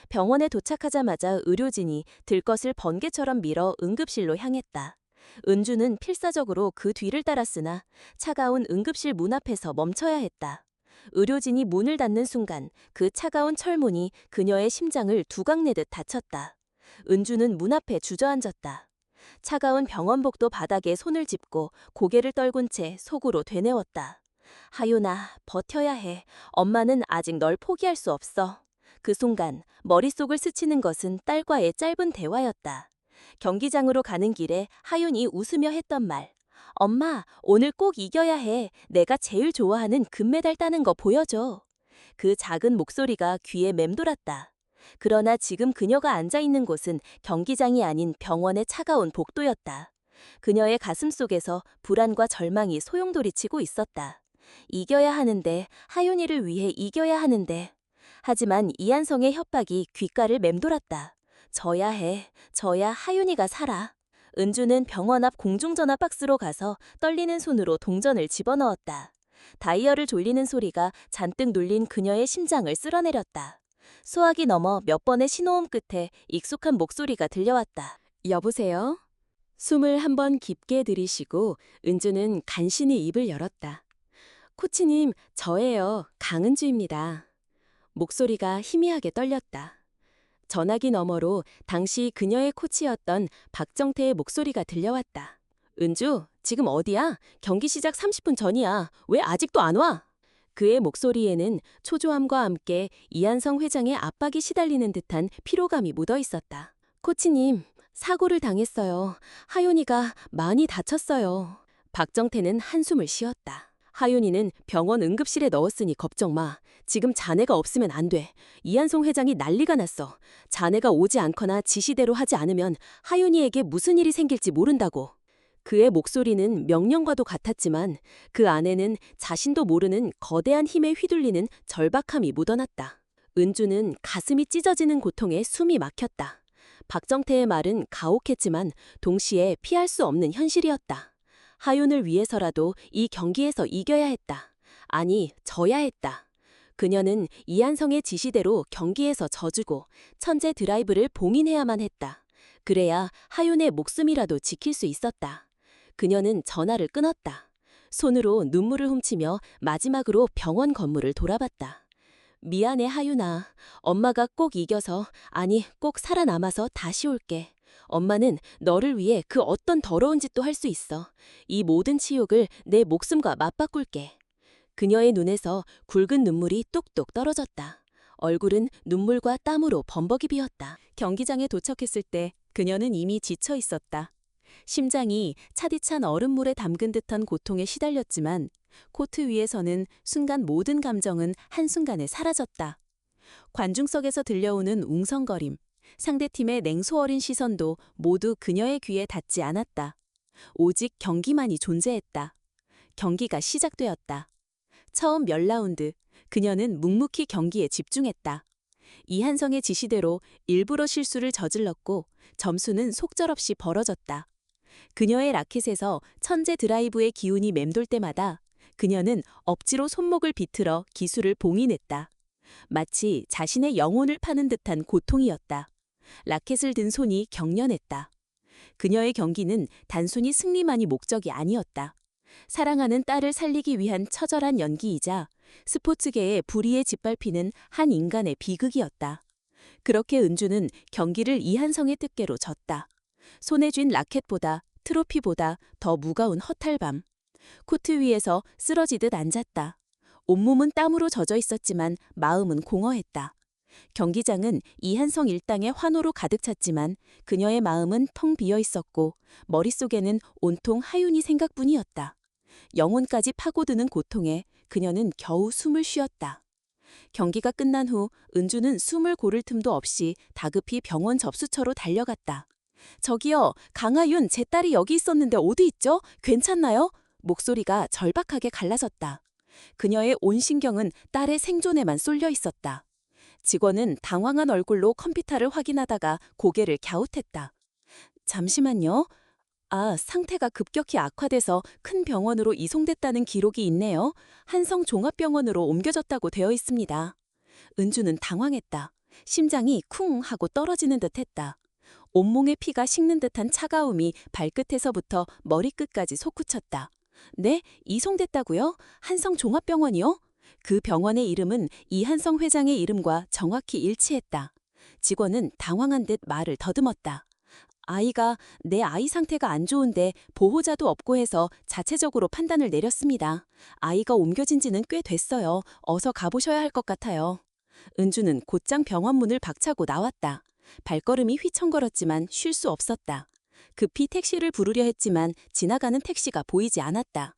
A: 병원에 도착하자마자 의료진이 들것을 번개처럼 밀어 응급실로 향했다. 은주는 필사적으로 그 뒤를 따랐으나 차가운 응급실 문 앞에서 멈춰야 했다. 의료진이 문을 닫는 순간 그 차가운 철문이 그녀의 심장을 두각내듯 닫혔다. 은주는 문 앞에 주저앉았다. 차가운 병원복도 바닥에 손을 짚고 고개를 떨군 채 속으로 되뇌었다. 하윤아, 버텨야 해. 엄마는 아직 널 포기할 수 없어. 그 순간 머릿속을 스치는 것은 딸과의 짧은 대화였다. 경기장으로 가는 길에 하윤이 웃으며 했던 말. 엄마, 오늘 꼭 이겨야 해. 내가 제일 좋아하는 금메달 따는 거 보여줘. 그 작은 목소리가 귀에 맴돌았다. 그러나 지금 그녀가 앉아있는 곳은 경기장이 아닌 병원의 차가운 복도였다. 그녀의 가슴 속에서 불안과 절망이 소용돌이치고 있었다. 이겨야 하는데, 하윤이를 위해 이겨야 하는데. 하지만 이한성의 협박이 귓가를 맴돌았다. 져야 해. 져야 하윤이가 살아. 은주는 병원 앞 공중전화 박스로 가서 떨리는 손으로 동전을 집어넣었다. 다이얼을 졸리는 소리가 잔뜩 눌린 그녀의 심장을 쓸어내렸다.
B: 수화기 넘어 몇 번의 신호음 끝에 익숙한 목소리가 들려왔다. 여보세요? 숨을 한 번 깊게 들이쉬고 은주는 간신히 입을 열었다. 코치님, 저예요. 강은주입니다. 목소리가 희미하게 떨렸다. 전화기 너머로 당시 그녀의 코치였던 박정태의 목소리가 들려왔다. 은주, 지금 어디야? 경기 시작 30분 전이야. 왜 아직도 안 와? 그의 목소리에는 초조함과 함께 이한성 회장의 압박이 시달리는 듯한 피로감이 묻어 있었다. 코치님, 사고를 당했어요. 하윤이가 많이 다쳤어요. 박정태는 한숨을 쉬었다. 하윤이는 병원 응급실에 넣었으니 걱정 마. 지금 자네가 없으면 안 돼. 이한송 회장이 난리가 났어. 자네가 오지 않거나 지시대로 하지 않으면 하윤이에게 무슨 일이 생길지 모른다고. 그의 목소리는 명령과도 같았지만 그 안에는 자신도 모르는 거대한 힘에 휘둘리는 절박함이 묻어났다. 은주는 가슴이 찢어지는 고통에 숨이 막혔다. 박정태의 말은 가혹했지만 동시에 피할 수 없는 현실이었다. 하윤을 위해서라도 이 경기에서 이겨야 했다. 아니, 져야 했다. 그녀는 이한성의 지시대로 경기에서 져주고 천재 드라이브를 봉인해야만 했다. 그래야 하윤의 목숨이라도 지킬 수 있었다. 그녀는 전화를 끊었다. 손으로 눈물을 훔치며 마지막으로 병원 건물을 돌아봤다. 미안해, 하윤아. 엄마가 꼭 이겨서, 아니, 꼭 살아남아서 다시 올게. 엄마는 너를 위해 그 어떤 더러운 짓도 할 수 있어. 이 모든 치욕을 내 목숨과 맞바꿀게. 그녀의 눈에서 굵은 눈물이 뚝뚝 떨어졌다. 얼굴은 눈물과 땀으로 범벅이 비었다. 경기장에 도착했을 때 그녀는 이미 지쳐 있었다. 심장이 차디찬 얼음물에 담근 듯한 고통에 시달렸지만 코트 위에서는 순간 모든 감정은 한순간에 사라졌다. 관중석에서 들려오는 웅성거림, 상대팀의 냉소 어린 시선도 모두 그녀의 귀에 닿지 않았다. 오직 경기만이 존재했다. 경기가 시작되었다. 처음 몇 라운드, 그녀는 묵묵히 경기에 집중했다. 이한성의 지시대로 일부러 실수를 저질렀고 점수는 속절없이 벌어졌다. 그녀의 라켓에서 천재 드라이브의 기운이 맴돌 때마다 그녀는 억지로 손목을 비틀어 기술을 봉인했다. 마치 자신의 영혼을 파는 듯한 고통이었다. 라켓을 든 손이 경련했다. 그녀의 경기는 단순히 승리만이 목적이 아니었다. 사랑하는 딸을 살리기 위한 처절한 연기이자 스포츠계의 불의에 짓밟히는 한 인간의 비극이었다. 그렇게 은주는 경기를 이한성의 뜻대로 졌다. 손에 쥔 라켓보다 트로피보다 더 무거운 허탈밤. 코트 위에서 쓰러지듯 앉았다. 온몸은 땀으로 젖어 있었지만 마음은 공허했다. 경기장은 이한성 일당의 환호로 가득 찼지만 그녀의 마음은 텅 비어 있었고 머릿속에는 온통 하윤이 생각뿐이었다. 영혼까지 파고드는 고통에 그녀는 겨우 숨을 쉬었다. 경기가 끝난 후 은주는 숨을 고를 틈도 없이 다급히 병원 접수처로 달려갔다. 저기요, 강하윤, 제 딸이 여기 있었는데 어디 있죠? 괜찮나요? 목소리가 절박하게 갈라졌다. 그녀의 온 신경은 딸의 생존에만 쏠려 있었다. 직원은 당황한 얼굴로 컴퓨터를 확인하다가 고개를 갸웃했다. 잠시만요. 아, 상태가 급격히 악화돼서 큰 병원으로 이송됐다는 기록이 있네요. 한성 종합병원으로 옮겨졌다고 되어 있습니다. 은주는 당황했다. 심장이 쿵 하고 떨어지는 듯했다. 온몸에 피가 식는 듯한 차가움이 발끝에서부터 머리끝까지 솟구쳤다. 네? 이송됐다고요? 한성 종합병원이요? 그 병원의 이름은 이한성 회장의 이름과 정확히 일치했다. 직원은 당황한 듯 말을 더듬었다. 내 아이 상태가 안 좋은데 보호자도 없고 해서 자체적으로 판단을 내렸습니다. 아이가 옮겨진 지는 꽤 됐어요. 어서 가보셔야 할 것 같아요. 은주는 곧장 병원 문을 박차고 나왔다. 발걸음이 휘청거렸지만 쉴 수 없었다. 급히 택시를 부르려 했지만 지나가는 택시가 보이지 않았다.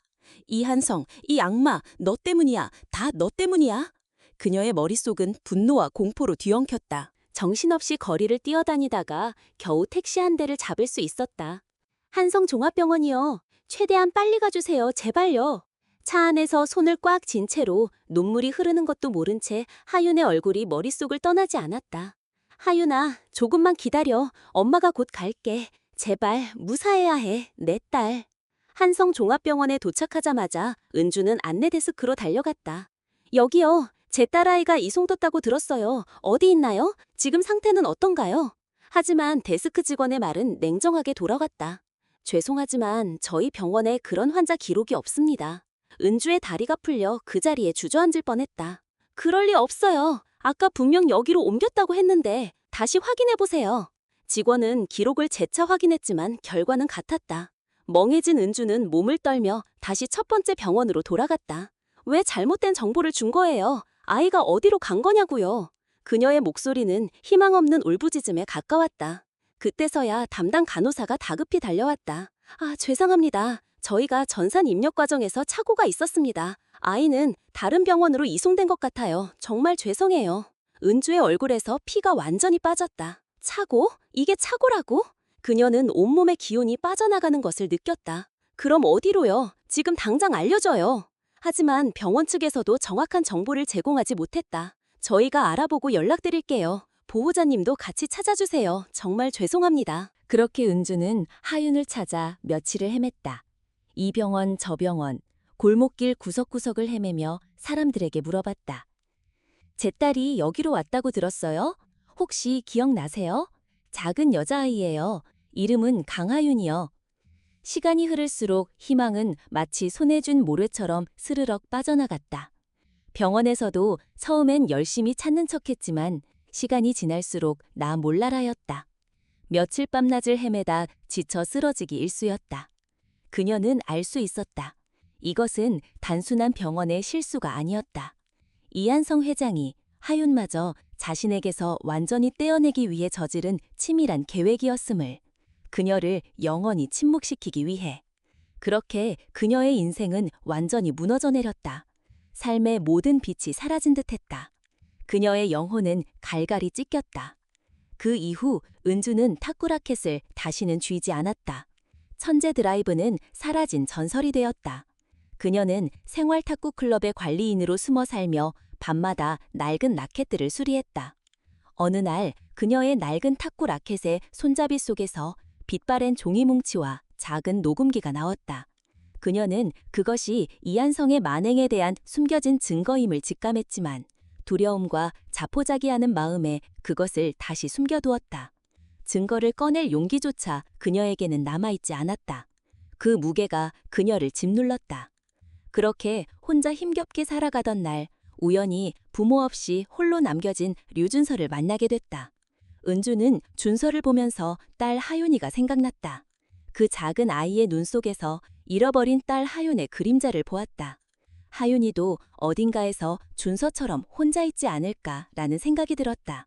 B: 이한성, 이 악마, 너 때문이야. 다 너 때문이야. 그녀의 머릿속은 분노와 공포로 뒤엉켰다. 정신없이 거리를 뛰어다니다가 겨우 택시 한 대를 잡을 수 있었다. 한성 종합병원이요. 최대한 빨리 가주세요. 제발요. 차 안에서 손을 꽉 쥔 채로 눈물이 흐르는 것도 모른 채 하윤의 얼굴이 머릿속을 떠나지 않았다. 하윤아, 조금만 기다려. 엄마가 곧 갈게. 제발 무사해야 해. 내 딸. 한성 종합병원에 도착하자마자 은주는 안내 데스크로 달려갔다. 여기요. 제 딸아이가 이송 떴다고 들었어요. 어디 있나요? 지금 상태는 어떤가요? 하지만 데스크 직원의 말은 냉정하게 돌아갔다. 죄송하지만 저희 병원에 그런 환자 기록이 없습니다. 은주의 다리가 풀려 그 자리에 주저앉을 뻔했다. 그럴 리 없어요. 아까 분명 여기로 옮겼다고 했는데 다시 확인해보세요. 직원은 기록을 재차 확인했지만 결과는 같았다. 멍해진 은주는 몸을 떨며 다시 첫 번째 병원으로 돌아갔다. 왜 잘못된 정보를 준 거예요? 아이가 어디로 간 거냐고요? 그녀의 목소리는 희망 없는 울부짖음에 가까웠다. 그때서야 담당 간호사가 다급히 달려왔다. 아, 죄송합니다. 저희가 전산 입력 과정에서 착오가 있었습니다. 아이는 다른 병원으로 이송된 것 같아요. 정말 죄송해요. 은주의 얼굴에서 피가 완전히 빠졌다. 착오? 이게 착오라고? 그녀는 온몸의 기운이 빠져나가는 것을 느꼈다. 그럼 어디로요? 지금 당장 알려줘요. 하지만 병원 측에서도 정확한 정보를 제공하지 못했다. 저희가 알아보고 연락드릴게요. 보호자님도 같이 찾아주세요. 정말 죄송합니다.
A: 그렇게 은주는 하윤을 찾아 며칠을 헤맸다. 이 병원 저 병원, 골목길 구석구석을 헤매며 사람들에게 물어봤다. 제 딸이 여기로 왔다고 들었어요? 혹시 기억나세요? 작은 여자아이예요. 이름은 강하윤이요. 시간이 흐를수록 희망은 마치 손에 쥔 모래처럼 스르륵 빠져나갔다. 병원에서도 처음엔 열심히 찾는 척했지만 시간이 지날수록 나 몰라라였다. 며칠 밤낮을 헤매다 지쳐 쓰러지기 일쑤였다. 그녀는 알 수 있었다. 이것은 단순한 병원의 실수가 아니었다. 이한성 회장이 하윤마저 자신에게서 완전히 떼어내기 위해 저지른 치밀한 계획이었음을, 그녀를 영원히 침묵시키기 위해. 그렇게 그녀의 인생은 완전히 무너져 내렸다. 삶의 모든 빛이 사라진 듯했다. 그녀의 영혼은 갈갈이 찢겼다. 그 이후 은주는 탁구 라켓을 다시는 쥐지 않았다. 천재 드라이브는 사라진 전설이 되었다. 그녀는 생활 탁구 클럽의 관리인으로 숨어 살며 밤마다 낡은 라켓들을 수리했다. 어느 날 그녀의 낡은 탁구 라켓의 손잡이 속에서 빛바랜 종이 뭉치와 작은 녹음기가 나왔다. 그녀는 그것이 이한성의 만행에 대한 숨겨진 증거임을 직감했지만 두려움과 자포자기하는 마음에 그것을 다시 숨겨두었다. 증거를 꺼낼 용기조차 그녀에게는 남아있지 않았다. 그 무게가 그녀를 짓눌렀다. 그렇게 혼자 힘겹게 살아가던 날 우연히 부모 없이 홀로 남겨진 류준서를 만나게 됐다. 은주는 준서를 보면서 딸 하윤이가 생각났다. 그 작은 아이의 눈 속에서 잃어버린 딸 하윤의 그림자를 보았다. 하윤이도 어딘가에서 준서처럼 혼자 있지 않을까라는 생각이 들었다.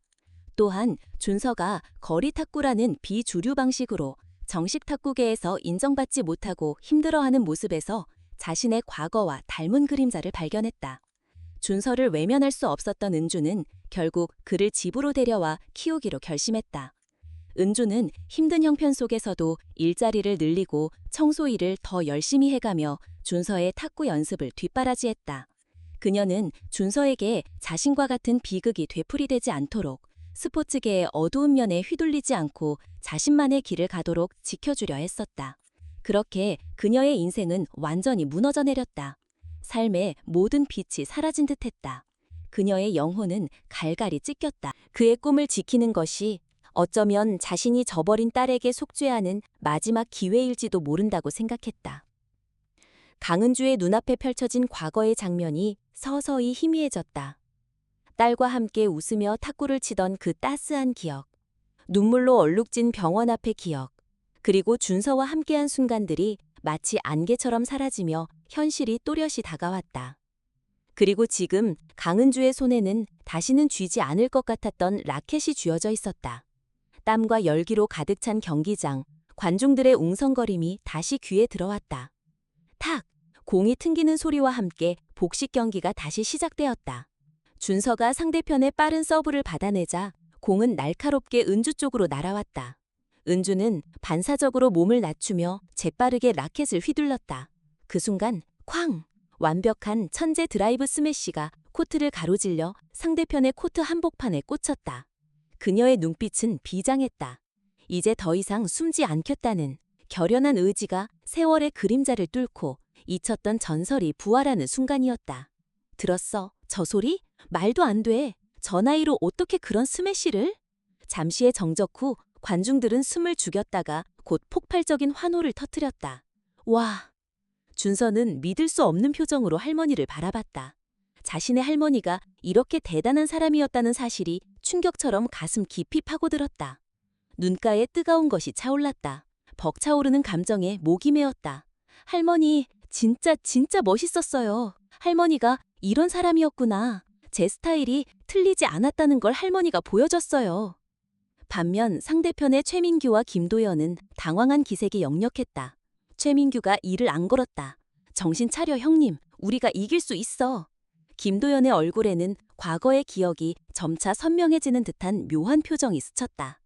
A: 또한 준서가 거리 탁구라는 비주류 방식으로 정식 탁구계에서 인정받지 못하고 힘들어하는 모습에서 자신의 과거와 닮은 그림자를 발견했다. 준서를 외면할 수 없었던 은주는 결국 그를 집으로 데려와 키우기로 결심했다. 은주는 힘든 형편 속에서도 일자리를 늘리고 청소 일을 더 열심히 해가며 준서의 탁구 연습을 뒷바라지했다. 그녀는 준서에게 자신과 같은 비극이 되풀이되지 않도록 스포츠계의 어두운 면에 휘둘리지 않고 자신만의 길을 가도록 지켜주려 했었다. 그렇게 그녀의 인생은 완전히 무너져 내렸다. 삶의 모든 빛이 사라진 듯했다. 그녀의 영혼은 갈갈이 찢겼다. 그의 꿈을 지키는 것이 어쩌면 자신이 저버린 딸에게 속죄하는 마지막 기회일지도 모른다고 생각했다. 강은주의 눈앞에 펼쳐진 과거의 장면이 서서히 희미해졌다. 딸과 함께 웃으며 탁구를 치던 그 따스한 기억, 눈물로 얼룩진 병원 앞의 기억, 그리고 준서와 함께한 순간들이 마치 안개처럼 사라지며 현실이 또렷이 다가왔다. 그리고 지금 강은주의 손에는 다시는 쥐지 않을 것 같았던 라켓이 쥐어져 있었다. 땀과 열기로 가득 찬 경기장, 관중들의 웅성거림이 다시 귀에 들어왔다. 탁! 공이 튕기는 소리와 함께 복식 경기가 다시 시작되었다. 준서가 상대편의 빠른 서브를 받아내자 공은 날카롭게 은주 쪽으로 날아왔다. 은주는 반사적으로 몸을 낮추며 재빠르게 라켓을 휘둘렀다. 그 순간 쾅! 완벽한 천재 드라이브 스매시가 코트를 가로질려 상대편의 코트 한복판에 꽂혔다. 그녀의 눈빛은 비장했다. 이제 더 이상 숨지 않겠다는 결연한 의지가 세월의 그림자를 뚫고 잊혔던 전설이 부활하는 순간이었다. 들었어? 저 소리? 말도 안 돼. 저 나이로 어떻게 그런 스매시를? 잠시의 정적 후 관중들은 숨을 죽였다가 곧 폭발적인 환호를 터뜨렸다. 와! 준서는 믿을 수 없는 표정으로 할머니를 바라봤다. 자신의 할머니가 이렇게 대단한 사람이었다는 사실이 충격처럼 가슴 깊이 파고들었다. 눈가에 뜨거운 것이 차올랐다. 벅차오르는 감정에 목이 메었다. 할머니, 진짜 멋있었어요. 할머니가 이런 사람이었구나. 제 스타일이 틀리지 않았다는 걸 할머니가 보여줬어요. 반면 상대편의 최민규와 김도연은 당황한 기색이 역력했다. 최민규가 이를 안 걸었다. 정신 차려 형님, 우리가 이길 수 있어. 김도연의 얼굴에는 과거의 기억이 점차 선명해지는 듯한 묘한 표정이 스쳤다.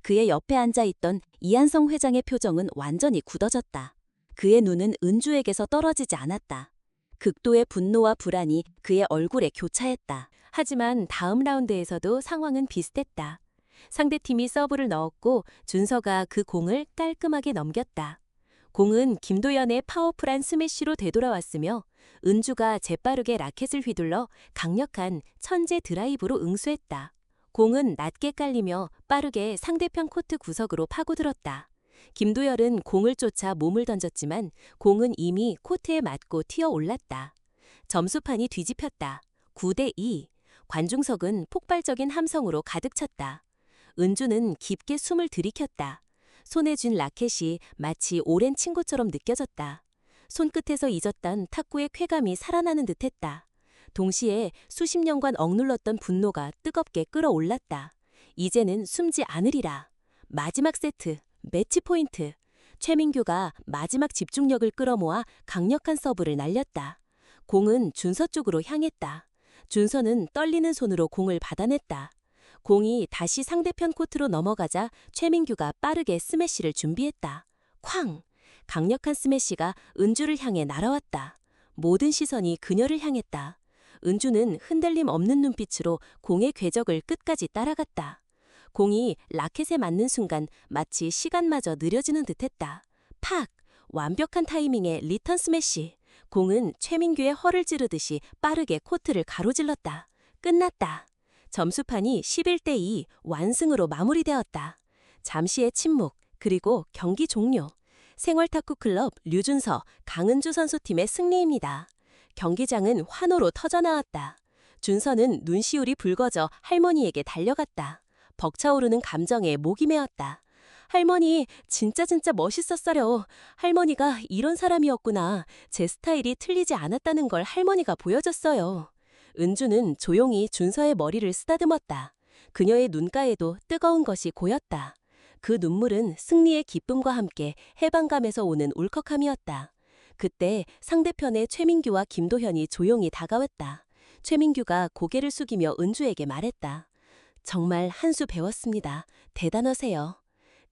A: 그의 옆에 앉아있던 이한성 회장의 표정은 완전히 굳어졌다. 그의 눈은 은주에게서 떨어지지 않았다. 극도의 분노와 불안이 그의 얼굴에 교차했다. 하지만 다음 라운드에서도 상황은 비슷했다. 상대팀이 서브를 넣었고 준서가 그 공을 깔끔하게 넘겼다. 공은 김도연의 파워풀한 스매시로 되돌아왔으며 은주가 재빠르게 라켓을 휘둘러 강력한 천재 드라이브로 응수했다. 공은 낮게 깔리며 빠르게 상대편 코트 구석으로 파고들었다. 김도열은 공을 쫓아 몸을 던졌지만 공은 이미 코트에 맞고 튀어 올랐다. 점수판이 뒤집혔다. 9대2. 관중석은 폭발적인 함성으로 가득 찼다. 은주는 깊게 숨을 들이켰다. 손에 쥔 라켓이 마치 오랜 친구처럼 느껴졌다. 손끝에서 잊었던 탁구의 쾌감이 살아나는 듯했다. 동시에 수십 년간 억눌렀던 분노가 뜨겁게 끓어올랐다. 이제는 숨지 않으리라. 마지막 세트, 매치 포인트. 최민규가 마지막 집중력을 끌어모아 강력한 서브를 날렸다. 공은 준서 쪽으로 향했다. 준서는 떨리는 손으로 공을 받아냈다. 공이 다시 상대편 코트로 넘어가자 최민규가 빠르게 스매시를 준비했다. 쾅! 강력한 스매시가 은주를 향해 날아왔다. 모든 시선이 그녀를 향했다. 은주는 흔들림 없는 눈빛으로 공의 궤적을 끝까지 따라갔다. 공이 라켓에 맞는 순간 마치 시간마저 느려지는 듯했다. 팍! 완벽한 타이밍의 리턴 스매시. 공은 최민규의 허를 찌르듯이 빠르게 코트를 가로질렀다. 끝났다. 점수판이 11대2 완승으로 마무리되었다. 잠시의 침묵, 그리고 경기 종료. 생활탁구클럽 류준서, 강은주 선수팀의 승리입니다. 경기장은 환호로 터져나왔다. 준서는 눈시울이 붉어져 할머니에게 달려갔다. 벅차오르는 감정에 목이 메었다. 할머니, 진짜 멋있었어요. 할머니가 이런 사람이었구나. 제 스타일이 틀리지 않았다는 걸 할머니가 보여줬어요. 은주는 조용히 준서의 머리를 쓰다듬었다. 그녀의 눈가에도 뜨거운 것이 고였다. 그 눈물은 승리의 기쁨과 함께 해방감에서 오는 울컥함이었다. 그때 상대편의 최민규와 김도현이 조용히 다가왔다. 최민규가 고개를 숙이며 은주에게 말했다. 정말 한 수 배웠습니다. 대단하세요.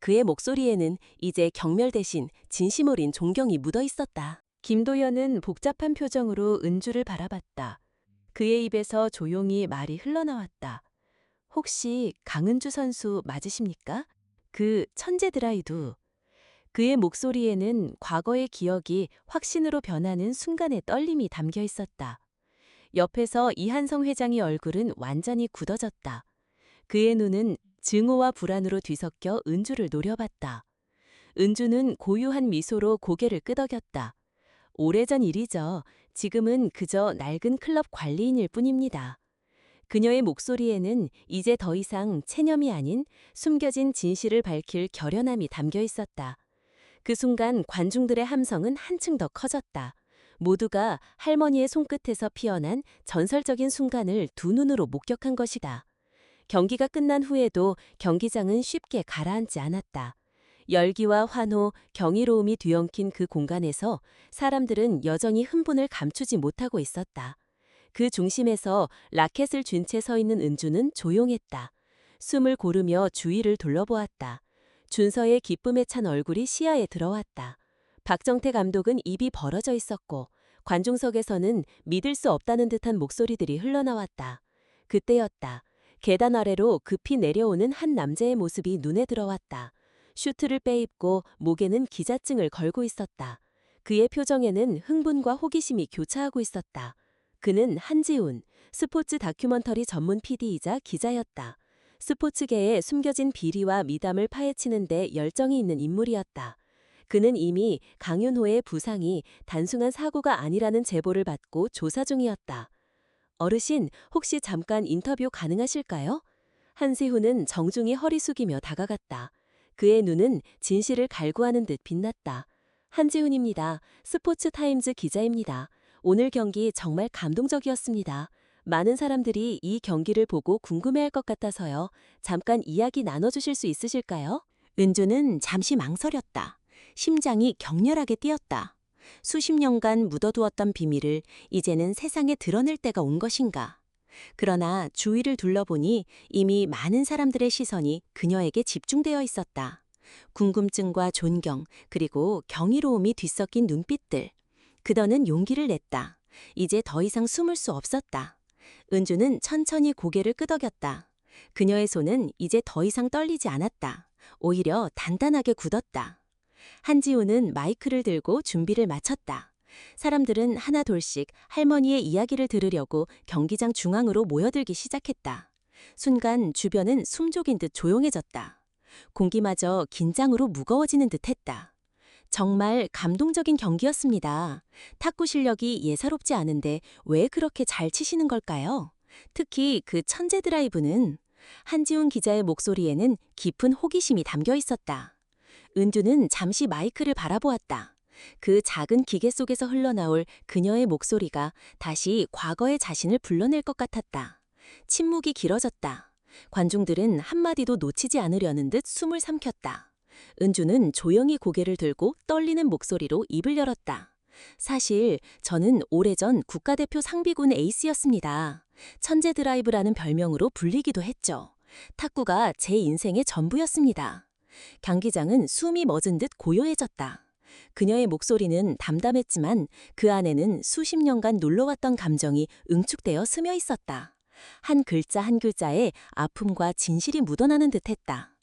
A: 그의 목소리에는 이제 경멸 대신 진심 어린 존경이 묻어 있었다. 김도현은 복잡한 표정으로 은주를 바라봤다. 그의 입에서 조용히 말이 흘러나왔다. 혹시 강은주 선수 맞으십니까? 그 천재 드라이브. 그의 목소리에는 과거의 기억이 확신으로 변하는 순간의 떨림이 담겨 있었다. 옆에서 이한성 회장의 얼굴은 완전히 굳어졌다. 그의 눈은 증오와 불안으로 뒤섞여 은주를 노려봤다. 은주는 고유한 미소로 고개를 끄덕였다. 오래전 일이죠. 지금은 그저 낡은 클럽 관리인일 뿐입니다. 그녀의 목소리에는 이제 더 이상 체념이 아닌 숨겨진 진실을 밝힐 결연함이 담겨 있었다. 그 순간 관중들의 함성은 한층 더 커졌다. 모두가 할머니의 손끝에서 피어난 전설적인 순간을 두 눈으로 목격한 것이다. 경기가 끝난 후에도 경기장은 쉽게 가라앉지 않았다. 열기와 환호, 경이로움이 뒤엉킨 그 공간에서 사람들은 여전히 흥분을 감추지 못하고 있었다. 그 중심에서 라켓을 쥔 채 서 있는 은주는 조용했다. 숨을 고르며 주위를 둘러보았다. 준서의 기쁨에 찬 얼굴이 시야에 들어왔다. 박정태 감독은 입이 벌어져 있었고 관중석에서는 믿을 수 없다는 듯한 목소리들이 흘러나왔다. 그때였다. 계단 아래로 급히 내려오는 한 남자의 모습이 눈에 들어왔다. 슈트를 빼입고 목에는 기자증을 걸고 있었다. 그의 표정에는 흥분과 호기심이 교차하고 있었다.
B: 그는 한지훈, 스포츠 다큐멘터리 전문 PD이자 기자였다. 스포츠계에 숨겨진 비리와 미담을 파헤치는 데 열정이 있는 인물이었다. 그는 이미 강윤호의 부상이 단순한 사고가 아니라는 제보를 받고 조사 중이었다. 어르신, 혹시 잠깐 인터뷰 가능하실까요? 한세훈은 정중히 허리 숙이며 다가갔다. 그의 눈은 진실을 갈구하는 듯 빛났다. 한지훈입니다. 스포츠타임즈 기자입니다. 오늘 경기 정말 감동적이었습니다. 많은 사람들이 이 경기를 보고 궁금해할 것 같아서요. 잠깐 이야기 나눠주실 수 있으실까요? 은주는 잠시 망설였다. 심장이 격렬하게 뛰었다. 수십 년간 묻어두었던 비밀을 이제는 세상에 드러낼 때가 온 것인가. 그러나 주위를 둘러보니 이미 많은 사람들의 시선이 그녀에게 집중되어 있었다. 궁금증과 존경, 그리고 경이로움이 뒤섞인 눈빛들. 그더는 용기를 냈다. 이제 더 이상 숨을 수 없었다. 은주는 천천히 고개를 끄덕였다. 그녀의 손은 이제 더 이상 떨리지 않았다. 오히려 단단하게 굳었다. 한지우는 마이크를 들고 준비를 마쳤다. 사람들은 하나둘씩 할머니의 이야기를 들으려고 경기장 중앙으로 모여들기 시작했다. 순간 주변은 숨죽인 듯 조용해졌다. 공기마저 긴장으로 무거워지는 듯했다. 정말 감동적인 경기였습니다. 탁구 실력이 예사롭지 않은데 왜 그렇게 잘 치시는 걸까요? 특히 그 천재 드라이브는. 한지훈 기자의 목소리에는 깊은 호기심이 담겨 있었다. 은주는 잠시 마이크를 바라보았다. 그 작은 기계 속에서 흘러나올 그녀의 목소리가 다시 과거의 자신을 불러낼 것 같았다. 침묵이 길어졌다. 관중들은 한마디도 놓치지 않으려는 듯 숨을 삼켰다. 은주는 조용히 고개를 들고 떨리는 목소리로 입을 열었다. 사실 저는 오래전 국가대표 상비군 에이스였습니다. 천재 드라이브라는 별명으로 불리기도 했죠. 탁구가 제 인생의 전부였습니다. 경기장은 숨이 멎은 듯 고요해졌다. 그녀의 목소리는 담담했지만 그 안에는 수십 년간 놀러왔던 감정이 응축되어 스며 있었다. 한 글자 한 글자에 아픔과 진실이 묻어나는 듯했다.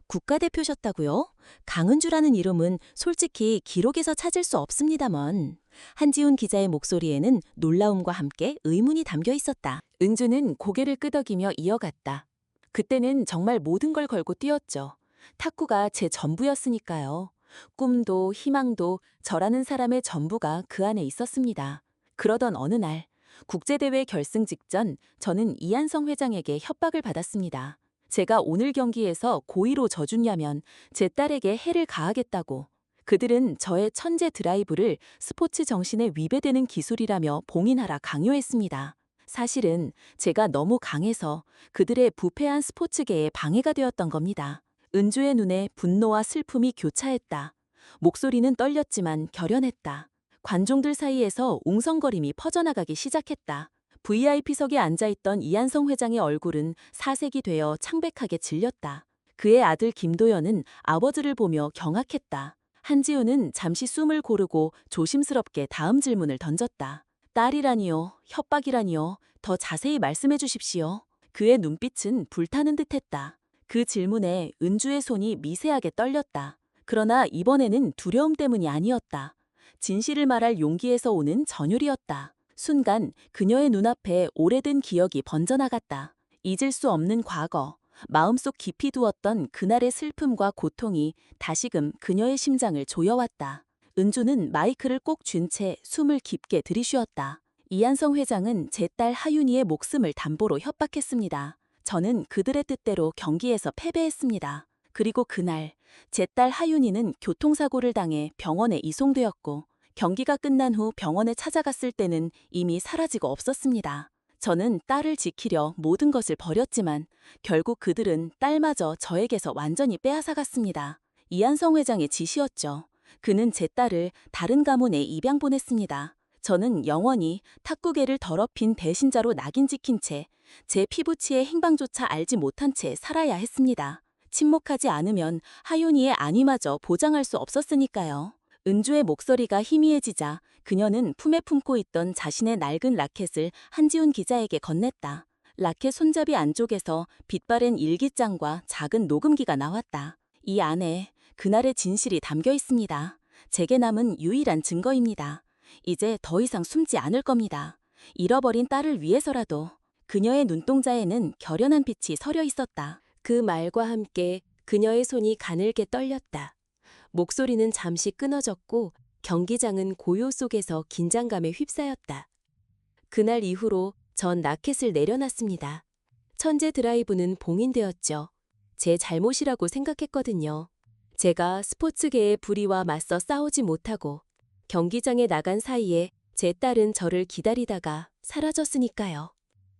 B: 국가대표셨다고요? 강은주라는 이름은 솔직히 기록에서 찾을 수 없습니다만. 한지훈 기자의 목소리에는 놀라움과 함께 의문이 담겨 있었다. 은주는 고개를 끄덕이며 이어갔다. 그때는 정말 모든 걸 걸고 뛰었죠. 탁구가 제 전부였으니까요. 꿈도 희망도 저라는 사람의 전부가 그 안에 있었습니다. 그러던 어느 날, 국제대회 결승 직전 저는 이한성 회장에게 협박을 받았습니다. 제가 오늘 경기에서 고의로 져주냐면 제 딸에게 해를 가하겠다고. 그들은 저의 천재 드라이브를 스포츠 정신에 위배되는 기술이라며 봉인하라 강요했습니다. 사실은 제가 너무 강해서 그들의 부패한 스포츠계에 방해가 되었던 겁니다. 은주의 눈에 분노와 슬픔이 교차했다. 목소리는 떨렸지만 결연했다. 관중들 사이에서 웅성거림이 퍼져나가기 시작했다. VIP석에 앉아있던 이한성 회장의 얼굴은 사색이 되어 창백하게 질렸다. 그의 아들 김도연은 아버지를 보며 경악했다. 한지우는 잠시 숨을 고르고 조심스럽게 다음 질문을 던졌다. 딸이라니요, 협박이라니요, 더 자세히 말씀해 주십시오. 그의 눈빛은 불타는 듯했다. 그 질문에 은주의 손이 미세하게 떨렸다. 그러나 이번에는 두려움 때문이 아니었다. 진실을 말할 용기에서 오는 전율이었다. 순간 그녀의 눈앞에 오래된 기억이 번져나갔다. 잊을 수 없는 과거, 마음속 깊이 두었던 그날의 슬픔과 고통이 다시금 그녀의 심장을 조여왔다. 은주는 마이크를 꼭 쥔 채 숨을 깊게 들이쉬었다. 이한성 회장은 제 딸 하윤이의 목숨을 담보로 협박했습니다. 저는 그들의 뜻대로 경기에서 패배했습니다. 그리고 그날 제 딸 하윤이는 교통사고를 당해 병원에 이송되었고 경기가 끝난 후 병원에 찾아갔을 때는 이미 사라지고 없었습니다. 저는 딸을 지키려 모든 것을 버렸지만 결국 그들은 딸마저 저에게서 완전히 빼앗아갔습니다. 이한성 회장의 지시였죠. 그는 제 딸을 다른 가문에 입양 보냈습니다. 저는 영원히 탁구계를 더럽힌 배신자로 낙인 찍힌 채 제 피부치의 행방조차 알지 못한 채 살아야 했습니다. 침묵하지 않으면 하윤이의 안위마저 보장할 수 없었으니까요. 은주의 목소리가 희미해지자 그녀는 품에 품고 있던 자신의 낡은 라켓을 한지훈 기자에게 건넸다. 라켓 손잡이 안쪽에서 빛바랜 일기장과 작은 녹음기가 나왔다. 이 안에 그날의 진실이 담겨 있습니다. 제게 남은 유일한 증거입니다. 이제 더 이상 숨지 않을 겁니다. 잃어버린 딸을 위해서라도. 그녀의 눈동자에는 결연한 빛이 서려 있었다. 그 말과 함께 그녀의 손이 가늘게 떨렸다. 목소리는 잠시 끊어졌고 경기장은 고요 속에서 긴장감에 휩싸였다. 그날 이후로 전 라켓을 내려놨습니다. 천재 드라이브는 봉인되었죠. 제 잘못이라고 생각했거든요. 제가 스포츠계의 불의와 맞서 싸우지 못하고 경기장에 나간 사이에 제 딸은 저를 기다리다가 사라졌으니까요.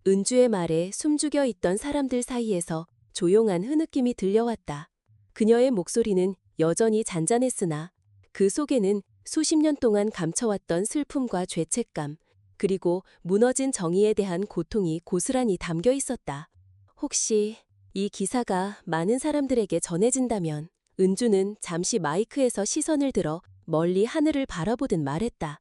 B: 은주의 말에 숨죽여 있던 사람들 사이에서 조용한 흐느낌이 들려왔다. 그녀의 목소리는 여전히 잔잔했으나 그 속에는 수십 년 동안 감춰왔던 슬픔과 죄책감, 그리고 무너진 정의에 대한 고통이 고스란히 담겨 있었다. 혹시 이 기사가 많은 사람들에게 전해진다면. 은주는 잠시 마이크에서 시선을 들어 멀리 하늘을 바라보듯 말했다.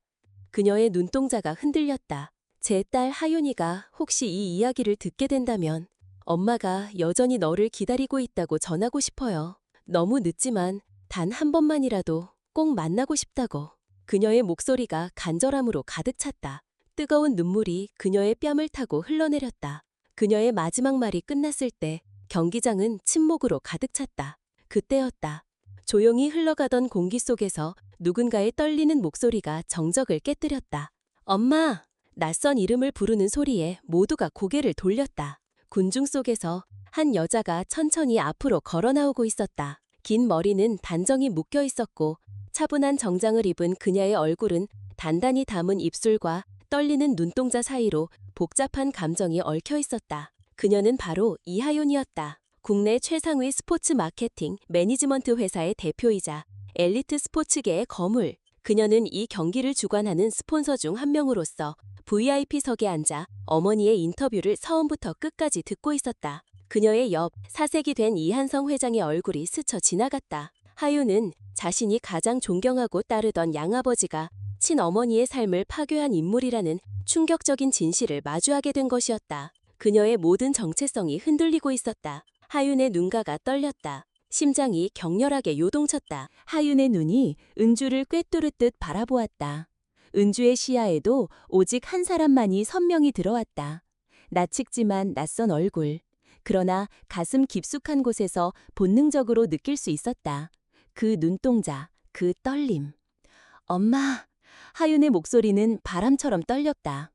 B: 그녀의 눈동자가 흔들렸다. 제 딸 하윤이가 혹시 이 이야기를 듣게 된다면 엄마가 여전히 너를 기다리고 있다고 전하고 싶어요. 너무 늦지만 단 한 번만이라도 꼭 만나고 싶다고. 그녀의 목소리가 간절함으로 가득 찼다. 뜨거운 눈물이 그녀의 뺨을 타고 흘러내렸다. 그녀의 마지막 말이 끝났을 때 경기장은 침묵으로 가득 찼다. 그때였다. 조용히 흘러가던 공기 속에서 누군가의 떨리는 목소리가 정적을 깨뜨렸다. 엄마! 낯선 이름을 부르는 소리에 모두가 고개를 돌렸다. 군중 속에서 한 여자가 천천히 앞으로 걸어 나오고 있었다. 긴 머리는 단정히 묶여 있었고 차분한 정장을 입은 그녀의 얼굴은 단단히 담은 입술과 떨리는 눈동자 사이로 복잡한 감정이 얽혀 있었다. 그녀는 바로 이하윤이었다. 국내 최상위 스포츠 마케팅 매니지먼트 회사의 대표이자 엘리트 스포츠계의 거물. 그녀는 이 경기를 주관하는 스폰서 중 한 명으로서 VIP석에 앉아 어머니의 인터뷰를 처음부터 끝까지 듣고 있었다. 그녀의 옆 사색이 된 이한성 회장의 얼굴이 스쳐 지나갔다. 하윤은 자신이 가장 존경하고 따르던 양아버지가 친어머니의 삶을 파괴한 인물이라는 충격적인 진실을 마주하게 된 것이었다. 그녀의 모든 정체성이 흔들리고 있었다. 하윤의 눈가가 떨렸다. 심장이 격렬하게 요동쳤다. 하윤의 눈이 은주를 꿰뚫듯 바라보았다. 은주의 시야에도 오직 한 사람만이 선명히 들어왔다. 낯익지만 낯선 얼굴. 그러나 가슴 깊숙한 곳에서 본능적으로 느낄 수 있었다. 그 눈동자, 그 떨림. 엄마! 하윤의 목소리는 바람처럼 떨렸다.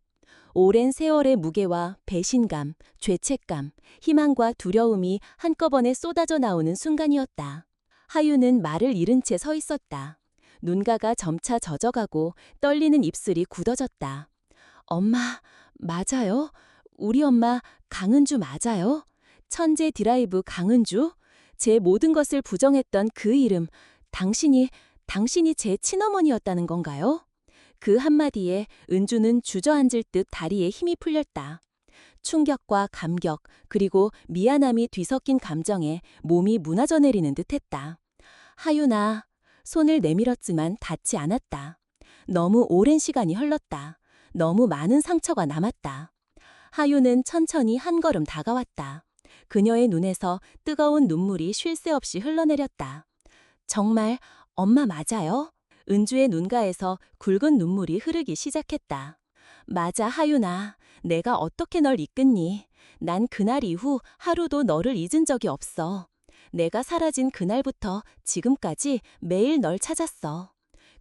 B: 오랜 세월의 무게와 배신감, 죄책감, 희망과 두려움이 한꺼번에 쏟아져 나오는 순간이었다. 하윤은 말을 잃은 채 서 있었다. 눈가가 점차 젖어가고 떨리는 입술이 굳어졌다. 엄마, 맞아요? 우리 엄마 강은주 맞아요? 천재 드라이브 강은주? 제 모든 것을 부정했던 그 이름, 당신이 제 친어머니였다는 건가요? 그 한마디에 은주는 주저앉을 듯 다리에 힘이 풀렸다. 충격과 감격, 그리고 미안함이 뒤섞인 감정에 몸이 무너져 내리는 듯했다. 하윤아, 손을 내밀었지만 닿지 않았다. 너무 오랜 시간이 흘렀다. 너무 많은 상처가 남았다. 하윤은 천천히 한 걸음 다가왔다. 그녀의 눈에서 뜨거운 눈물이 쉴 새 없이 흘러내렸다. 정말 엄마 맞아요? 은주의 눈가에서 굵은 눈물이 흐르기 시작했다. 맞아, 하윤아. 내가 어떻게 널 이끌니? 난 그날 이후 하루도 너를 잊은 적이 없어. 내가 사라진 그날부터 지금까지 매일 널 찾았어.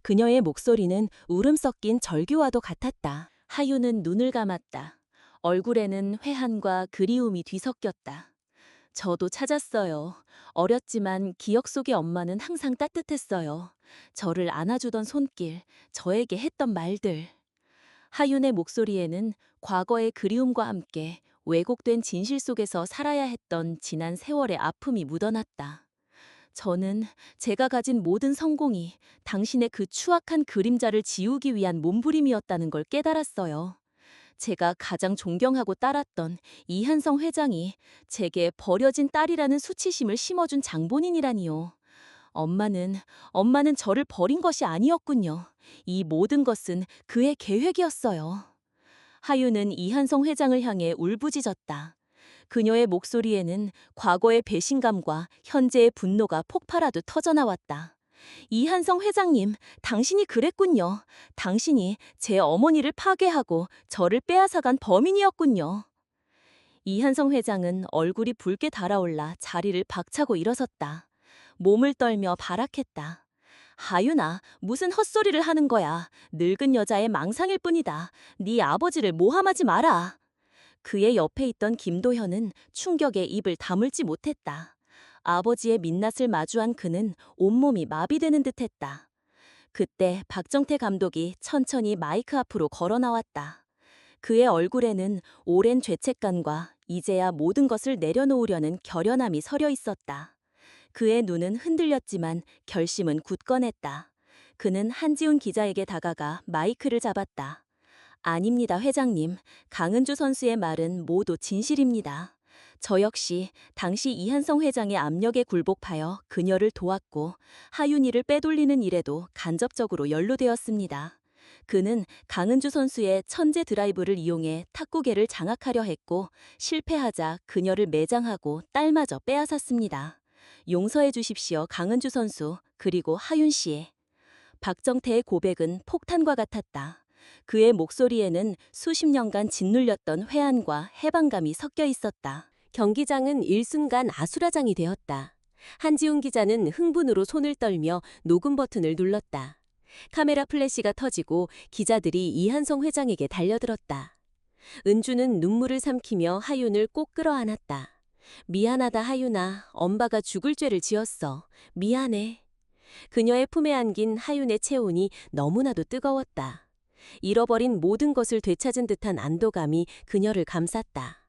B: 그녀의 목소리는 울음 섞인 절규와도 같았다. 하윤은 눈을 감았다. 얼굴에는 회한과 그리움이 뒤섞였다. 저도 찾았어요. 어렸지만 기억 속의 엄마는 항상 따뜻했어요. 저를 안아주던 손길, 저에게 했던 말들. 하윤의 목소리에는 과거의 그리움과 함께 왜곡된 진실 속에서 살아야 했던 지난 세월의 아픔이 묻어났다. 저는 제가 가진 모든 성공이 당신의 그 추악한 그림자를 지우기 위한 몸부림이었다는 걸 깨달았어요. 제가 가장 존경하고 따랐던 이한성 회장이 제게 버려진 딸이라는 수치심을 심어준 장본인이라니요. 엄마는 저를 버린 것이 아니었군요. 이 모든 것은 그의 계획이었어요. 하윤은 이한성 회장을 향해 울부짖었다. 그녀의 목소리에는 과거의 배신감과 현재의 분노가 폭발하듯 터져나왔다. 이한성 회장님, 당신이 그랬군요. 당신이 제 어머니를 파괴하고 저를 빼앗아간 범인이었군요. 이한성 회장은 얼굴이 붉게 달아올라 자리를 박차고 일어섰다. 몸을 떨며 발악했다. 하윤아, 무슨 헛소리를 하는 거야. 늙은 여자의 망상일 뿐이다. 네 아버지를 모함하지 마라. 그의 옆에 있던 김도현은 충격에 입을 다물지 못했다. 아버지의 민낯을 마주한 그는 온몸이 마비되는 듯했다. 그때 박정태 감독이 천천히 마이크 앞으로 걸어 나왔다. 그의 얼굴에는 오랜 죄책감과 이제야 모든 것을 내려놓으려는 결연함이 서려 있었다. 그의 눈은 흔들렸지만 결심은 굳건했다. 그는 한지훈 기자에게 다가가 마이크를 잡았다. 아닙니다, 회장님. 강은주 선수의 말은 모두 진실입니다. 저 역시 당시 이한성 회장의 압력에 굴복하여 그녀를 도왔고 하윤이를 빼돌리는 일에도 간접적으로 연루되었습니다. 그는 강은주 선수의 천재 드라이브를 이용해 탁구계를 장악하려 했고 실패하자 그녀를 매장하고 딸마저 빼앗았습니다. 용서해 주십시오, 강은주 선수, 그리고 하윤 씨. 박정태의 고백은 폭탄과 같았다. 그의 목소리에는 수십 년간 짓눌렸던 회한과 해방감이 섞여 있었다. 경기장은 일순간 아수라장이 되었다. 한지훈 기자는 흥분으로 손을 떨며 녹음 버튼을 눌렀다. 카메라 플래시가 터지고 기자들이 이한성 회장에게 달려들었다. 은주는 눈물을 삼키며 하윤을 꼭 끌어안았다. 미안하다, 하윤아. 엄마가 죽을 죄를 지었어. 미안해. 그녀의 품에 안긴 하윤의 체온이 너무나도 뜨거웠다. 잃어버린 모든 것을 되찾은 듯한 안도감이 그녀를 감쌌다.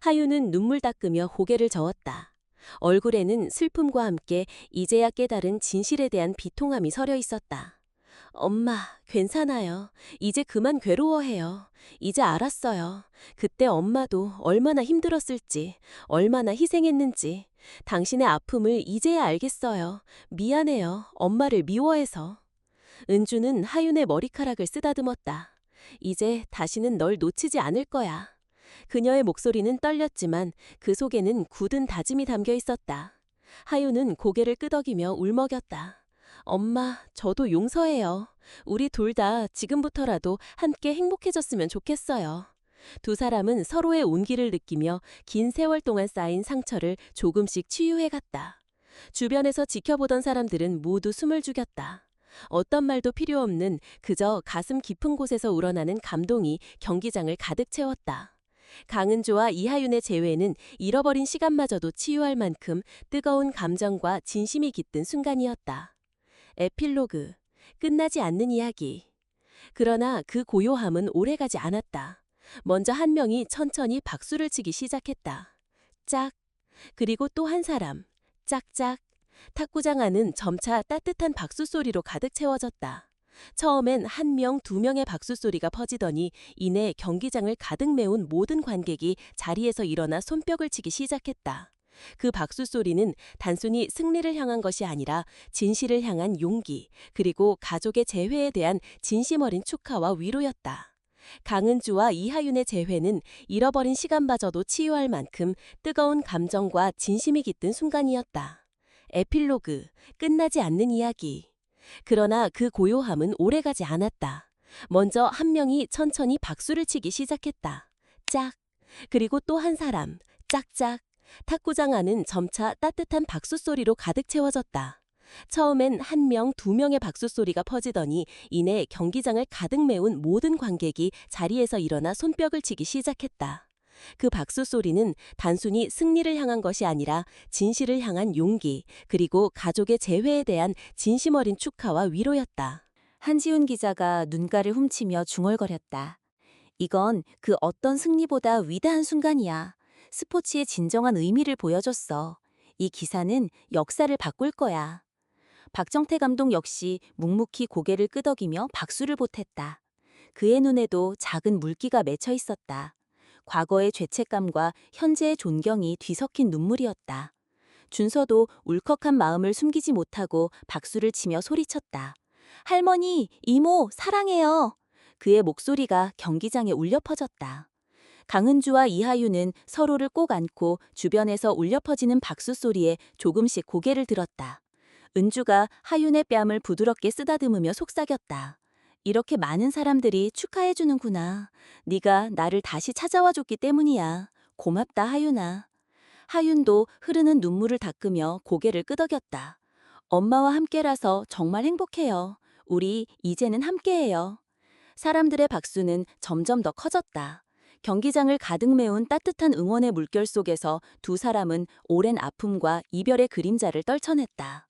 B: 하윤은 눈물 닦으며 고개를 저었다. 얼굴에는 슬픔과 함께 이제야 깨달은 진실에 대한 비통함이 서려 있었다. 엄마, 괜찮아요. 이제 그만 괴로워해요. 이제 알았어요. 그때 엄마도 얼마나 힘들었을지, 얼마나 희생했는지. 당신의 아픔을 이제야 알겠어요. 미안해요. 엄마를 미워해서. 은주는 하윤의 머리카락을 쓰다듬었다. 이제 다시는 널 놓치지 않을 거야. 그녀의 목소리는 떨렸지만 그 속에는 굳은 다짐이 담겨 있었다. 하윤은 고개를 끄덕이며 울먹였다. 엄마, 저도 용서해요. 우리 둘 다 지금부터라도 함께 행복해졌으면 좋겠어요. 두 사람은 서로의 온기를 느끼며 긴 세월 동안 쌓인 상처를 조금씩 치유해갔다. 주변에서 지켜보던 사람들은 모두 숨을 죽였다. 어떤 말도 필요 없는 그저 가슴 깊은 곳에서 우러나는 감동이 경기장을 가득 채웠다. 강은주와 이하윤의 재회는 잃어버린 시간마저도 치유할 만큼 뜨거운 감정과 진심이 깃든 순간이었다. 에필로그, 끝나지 않는 이야기. 그러나 그 고요함은 오래가지 않았다. 먼저 한 명이 천천히 박수를 치기 시작했다. 짝, 그리고 또 한 사람. 짝짝. 탁구장 안은 점차 따뜻한 박수 소리로 가득 채워졌다. 처음엔 한 명, 두 명의 박수 소리가 퍼지더니 이내 경기장을 가득 메운 모든 관객이 자리에서 일어나 손뼉을 치기 시작했다. 그 박수 소리는 단순히 승리를 향한 것이 아니라 진실을 향한 용기, 그리고 가족의 재회에 대한 진심 어린 축하와 위로였다. 강은주와 이하윤의 재회는 잃어버린 시간마저도 치유할 만큼 뜨거운 감정과 진심이 깃든 순간이었다. 에필로그, 끝나지 않는 이야기. 그러나 그 고요함은 오래가지 않았다. 먼저 한 명이 천천히 박수를 치기 시작했다. 짝, 그리고 또 한 사람. 짝짝. 탁구장 안은 점차 따뜻한 박수 소리로 가득 채워졌다. 처음엔 한 명, 두 명의 박수 소리가 퍼지더니 이내 경기장을 가득 메운 모든 관객이 자리에서 일어나 손뼉을 치기 시작했다. 그 박수 소리는 단순히 승리를 향한 것이 아니라 진실을 향한 용기, 그리고 가족의 재회에 대한 진심 어린 축하와 위로였다.
A: 한지훈 기자가 눈가를 훔치며 중얼거렸다. 이건 그 어떤 승리보다 위대한 순간이야. 스포츠의 진정한 의미를 보여줬어. 이 기사는 역사를 바꿀 거야. 박정태 감독 역시 묵묵히 고개를 끄덕이며 박수를 보탰다. 그의 눈에도 작은 물기가 맺혀 있었다. 과거의 죄책감과 현재의 존경이 뒤섞인 눈물이었다. 준서도 울컥한 마음을 숨기지 못하고 박수를 치며 소리쳤다. 할머니, 이모, 사랑해요. 그의 목소리가 경기장에 울려 퍼졌다. 강은주와 이하윤은 서로를 꼭 안고 주변에서 울려 퍼지는 박수 소리에 조금씩 고개를 들었다. 은주가 하윤의 뺨을 부드럽게 쓰다듬으며 속삭였다. 이렇게 많은 사람들이 축하해주는구나. 네가 나를 다시 찾아와줬기 때문이야. 고맙다, 하윤아. 하윤도 흐르는 눈물을 닦으며 고개를 끄덕였다. 엄마와 함께라서 정말 행복해요. 우리 이제는 함께해요. 사람들의 박수는 점점 더 커졌다. 경기장을 가득 메운 따뜻한 응원의 물결 속에서 두 사람은 오랜 아픔과 이별의 그림자를 떨쳐냈다.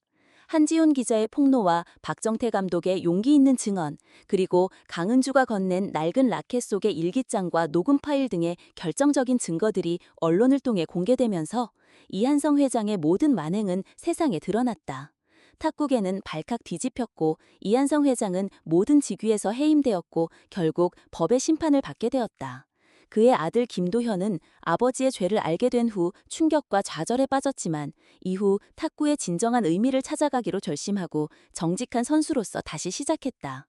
A: 한지훈 기자의 폭로와 박정태 감독의 용기 있는 증언, 그리고 강은주가 건넨 낡은 라켓 속의 일기장과 녹음 파일 등의 결정적인 증거들이 언론을 통해 공개되면서 이한성 회장의 모든 만행은 세상에 드러났다. 탁구계는 발칵 뒤집혔고 이한성 회장은 모든 직위에서 해임되었고 결국 법의 심판을 받게 되었다. 그의 아들 김도현은 아버지의 죄를 알게 된 후 충격과 좌절에 빠졌지만 이후 탁구의 진정한 의미를 찾아가기로 결심하고 정직한 선수로서 다시 시작했다.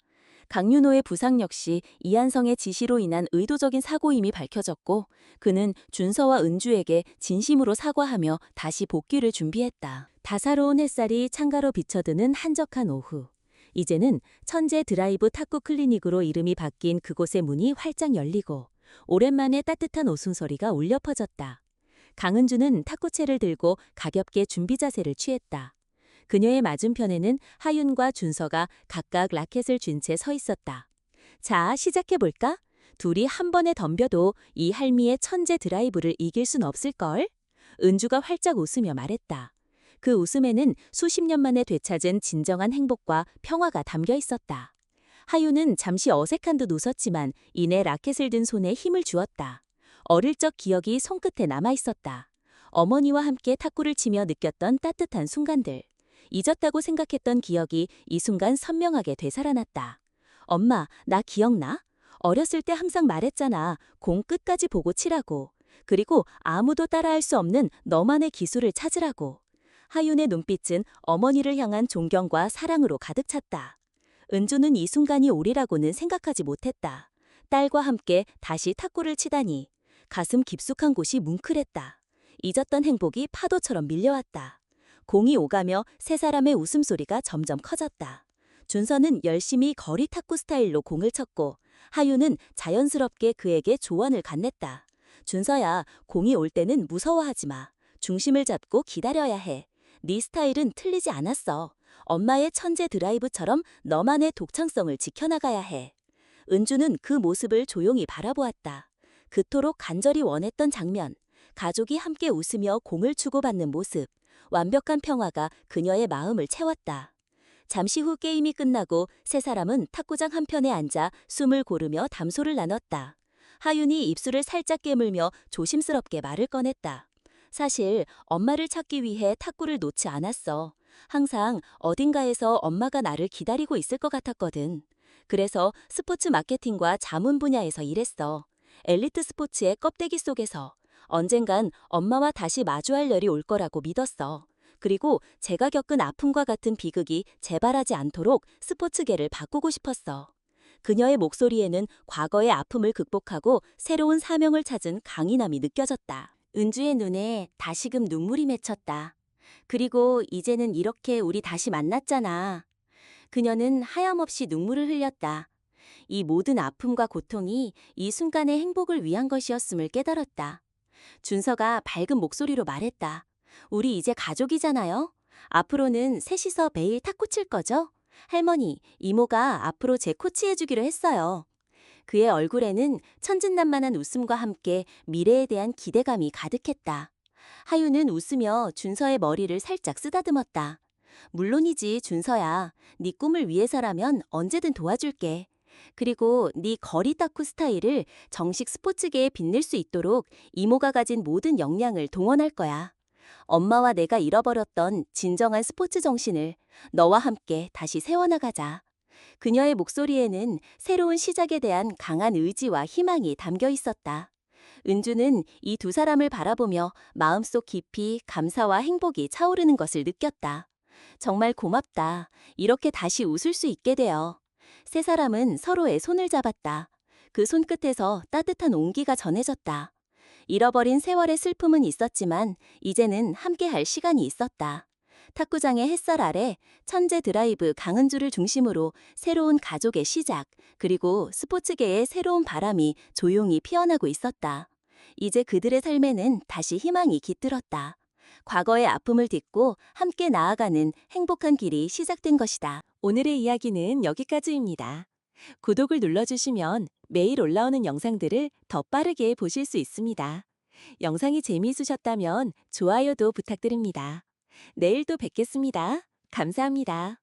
A: 강윤호의 부상 역시 이한성의 지시로 인한 의도적인 사고임이 밝혀졌고 그는 준서와 은주에게 진심으로 사과하며 다시 복귀를 준비했다. 다사로운 햇살이 창가로 비쳐드는 한적한 오후. 이제는 천재 드라이브 탁구 클리닉으로 이름이 바뀐 그곳의 문이 활짝 열리고 오랜만에 따뜻한 웃음소리가 울려 퍼졌다. 강은주는 탁구채를 들고 가볍게 준비 자세를 취했다. 그녀의 맞은편에는 하윤과 준서가 각각 라켓을 쥔 채 서 있었다. 자, 시작해볼까? 둘이 한 번에 덤벼도 이 할미의 천재 드라이브를 이길 순 없을걸? 은주가 활짝 웃으며 말했다. 그 웃음에는 수십 년 만에 되찾은 진정한 행복과 평화가 담겨 있었다. 하윤은 잠시 어색한 듯 웃었지만 이내 라켓을 든 손에 힘을 주었다. 어릴 적 기억이 손끝에 남아 있었다. 어머니와 함께 탁구를 치며 느꼈던 따뜻한 순간들. 잊었다고 생각했던 기억이 이 순간 선명하게 되살아났다. 엄마, 나 기억나? 어렸을 때 항상 말했잖아. 공 끝까지 보고 치라고. 그리고 아무도 따라할 수 없는 너만의 기술을 찾으라고. 하윤의 눈빛은 어머니를 향한 존경과 사랑으로 가득 찼다. 은주는 이 순간이 오리라고는 생각하지 못했다. 딸과 함께 다시 탁구를 치다니. 가슴 깊숙한 곳이 뭉클했다. 잊었던 행복이 파도처럼 밀려왔다. 공이 오가며 세 사람의 웃음소리가 점점 커졌다. 준서는 열심히 거리 탁구 스타일로 공을 쳤고 하윤은 자연스럽게 그에게 조언을 건넸다. 준서야, 공이 올 때는 무서워하지 마. 중심을 잡고 기다려야 해. 네 스타일은 틀리지 않았어. 엄마의 천재 드라이브처럼 너만의 독창성을 지켜나가야 해. 은주는 그 모습을 조용히 바라보았다. 그토록 간절히 원했던 장면, 가족이 함께 웃으며 공을 주고받는 모습, 완벽한 평화가 그녀의 마음을 채웠다. 잠시 후 게임이 끝나고 세 사람은 탁구장 한편에 앉아 숨을 고르며 담소를 나눴다. 하윤이 입술을 살짝 깨물며 조심스럽게 말을 꺼냈다. 사실 엄마를 찾기 위해 탁구를 놓지 않았어. 항상 어딘가에서 엄마가 나를 기다리고 있을 것 같았거든. 그래서 스포츠 마케팅과 자문 분야에서 일했어. 엘리트 스포츠의 껍데기 속에서. 언젠간 엄마와 다시 마주할 날이 올 거라고 믿었어. 그리고 제가 겪은 아픔과 같은 비극이 재발하지 않도록 스포츠계를 바꾸고 싶었어. 그녀의 목소리에는 과거의 아픔을 극복하고 새로운 사명을 찾은 강인함이 느껴졌다. 은주의 눈에 다시금 눈물이 맺혔다. 그리고 이제는 이렇게 우리 다시 만났잖아. 그녀는 하염없이 눈물을 흘렸다. 이 모든 아픔과 고통이 이 순간의 행복을 위한 것이었음을 깨달았다. 준서가 밝은 목소리로 말했다. 우리 이제 가족이잖아요. 앞으로는 셋이서 매일 탁구 칠 거죠? 할머니, 이모가 앞으로 제 코치해주기로 했어요. 그의 얼굴에는 천진난만한 웃음과 함께 미래에 대한 기대감이 가득했다. 하윤은 웃으며 준서의 머리를 살짝 쓰다듬었다. 물론이지, 준서야. 네 꿈을 위해서라면 언제든 도와줄게. 그리고 네 거리 탁구 스타일을 정식 스포츠계에 빛낼 수 있도록 이모가 가진 모든 역량을 동원할 거야. 엄마와 내가 잃어버렸던 진정한 스포츠 정신을 너와 함께 다시 세워나가자. 그녀의 목소리에는 새로운 시작에 대한 강한 의지와 희망이 담겨 있었다. 은주는 이 두 사람을 바라보며 마음속 깊이 감사와 행복이 차오르는 것을 느꼈다. 정말 고맙다. 이렇게 다시 웃을 수 있게 되어. 세 사람은 서로의 손을 잡았다. 그 손끝에서 따뜻한 온기가 전해졌다. 잃어버린 세월의 슬픔은 있었지만 이제는 함께할 시간이 있었다.
B: 탁구장의 햇살 아래 천재 드라이브 강은주를 중심으로 새로운 가족의 시작, 그리고 스포츠계의 새로운 바람이 조용히 피어나고 있었다. 이제 그들의 삶에는 다시 희망이 깃들었다. 과거의 아픔을 딛고 함께 나아가는 행복한 길이 시작된 것이다.
A: 오늘의 이야기는 여기까지입니다. 구독을 눌러주시면 매일 올라오는 영상들을 더 빠르게 보실 수 있습니다. 영상이 재미있으셨다면 좋아요도 부탁드립니다. 내일 또 뵙겠습니다. 감사합니다.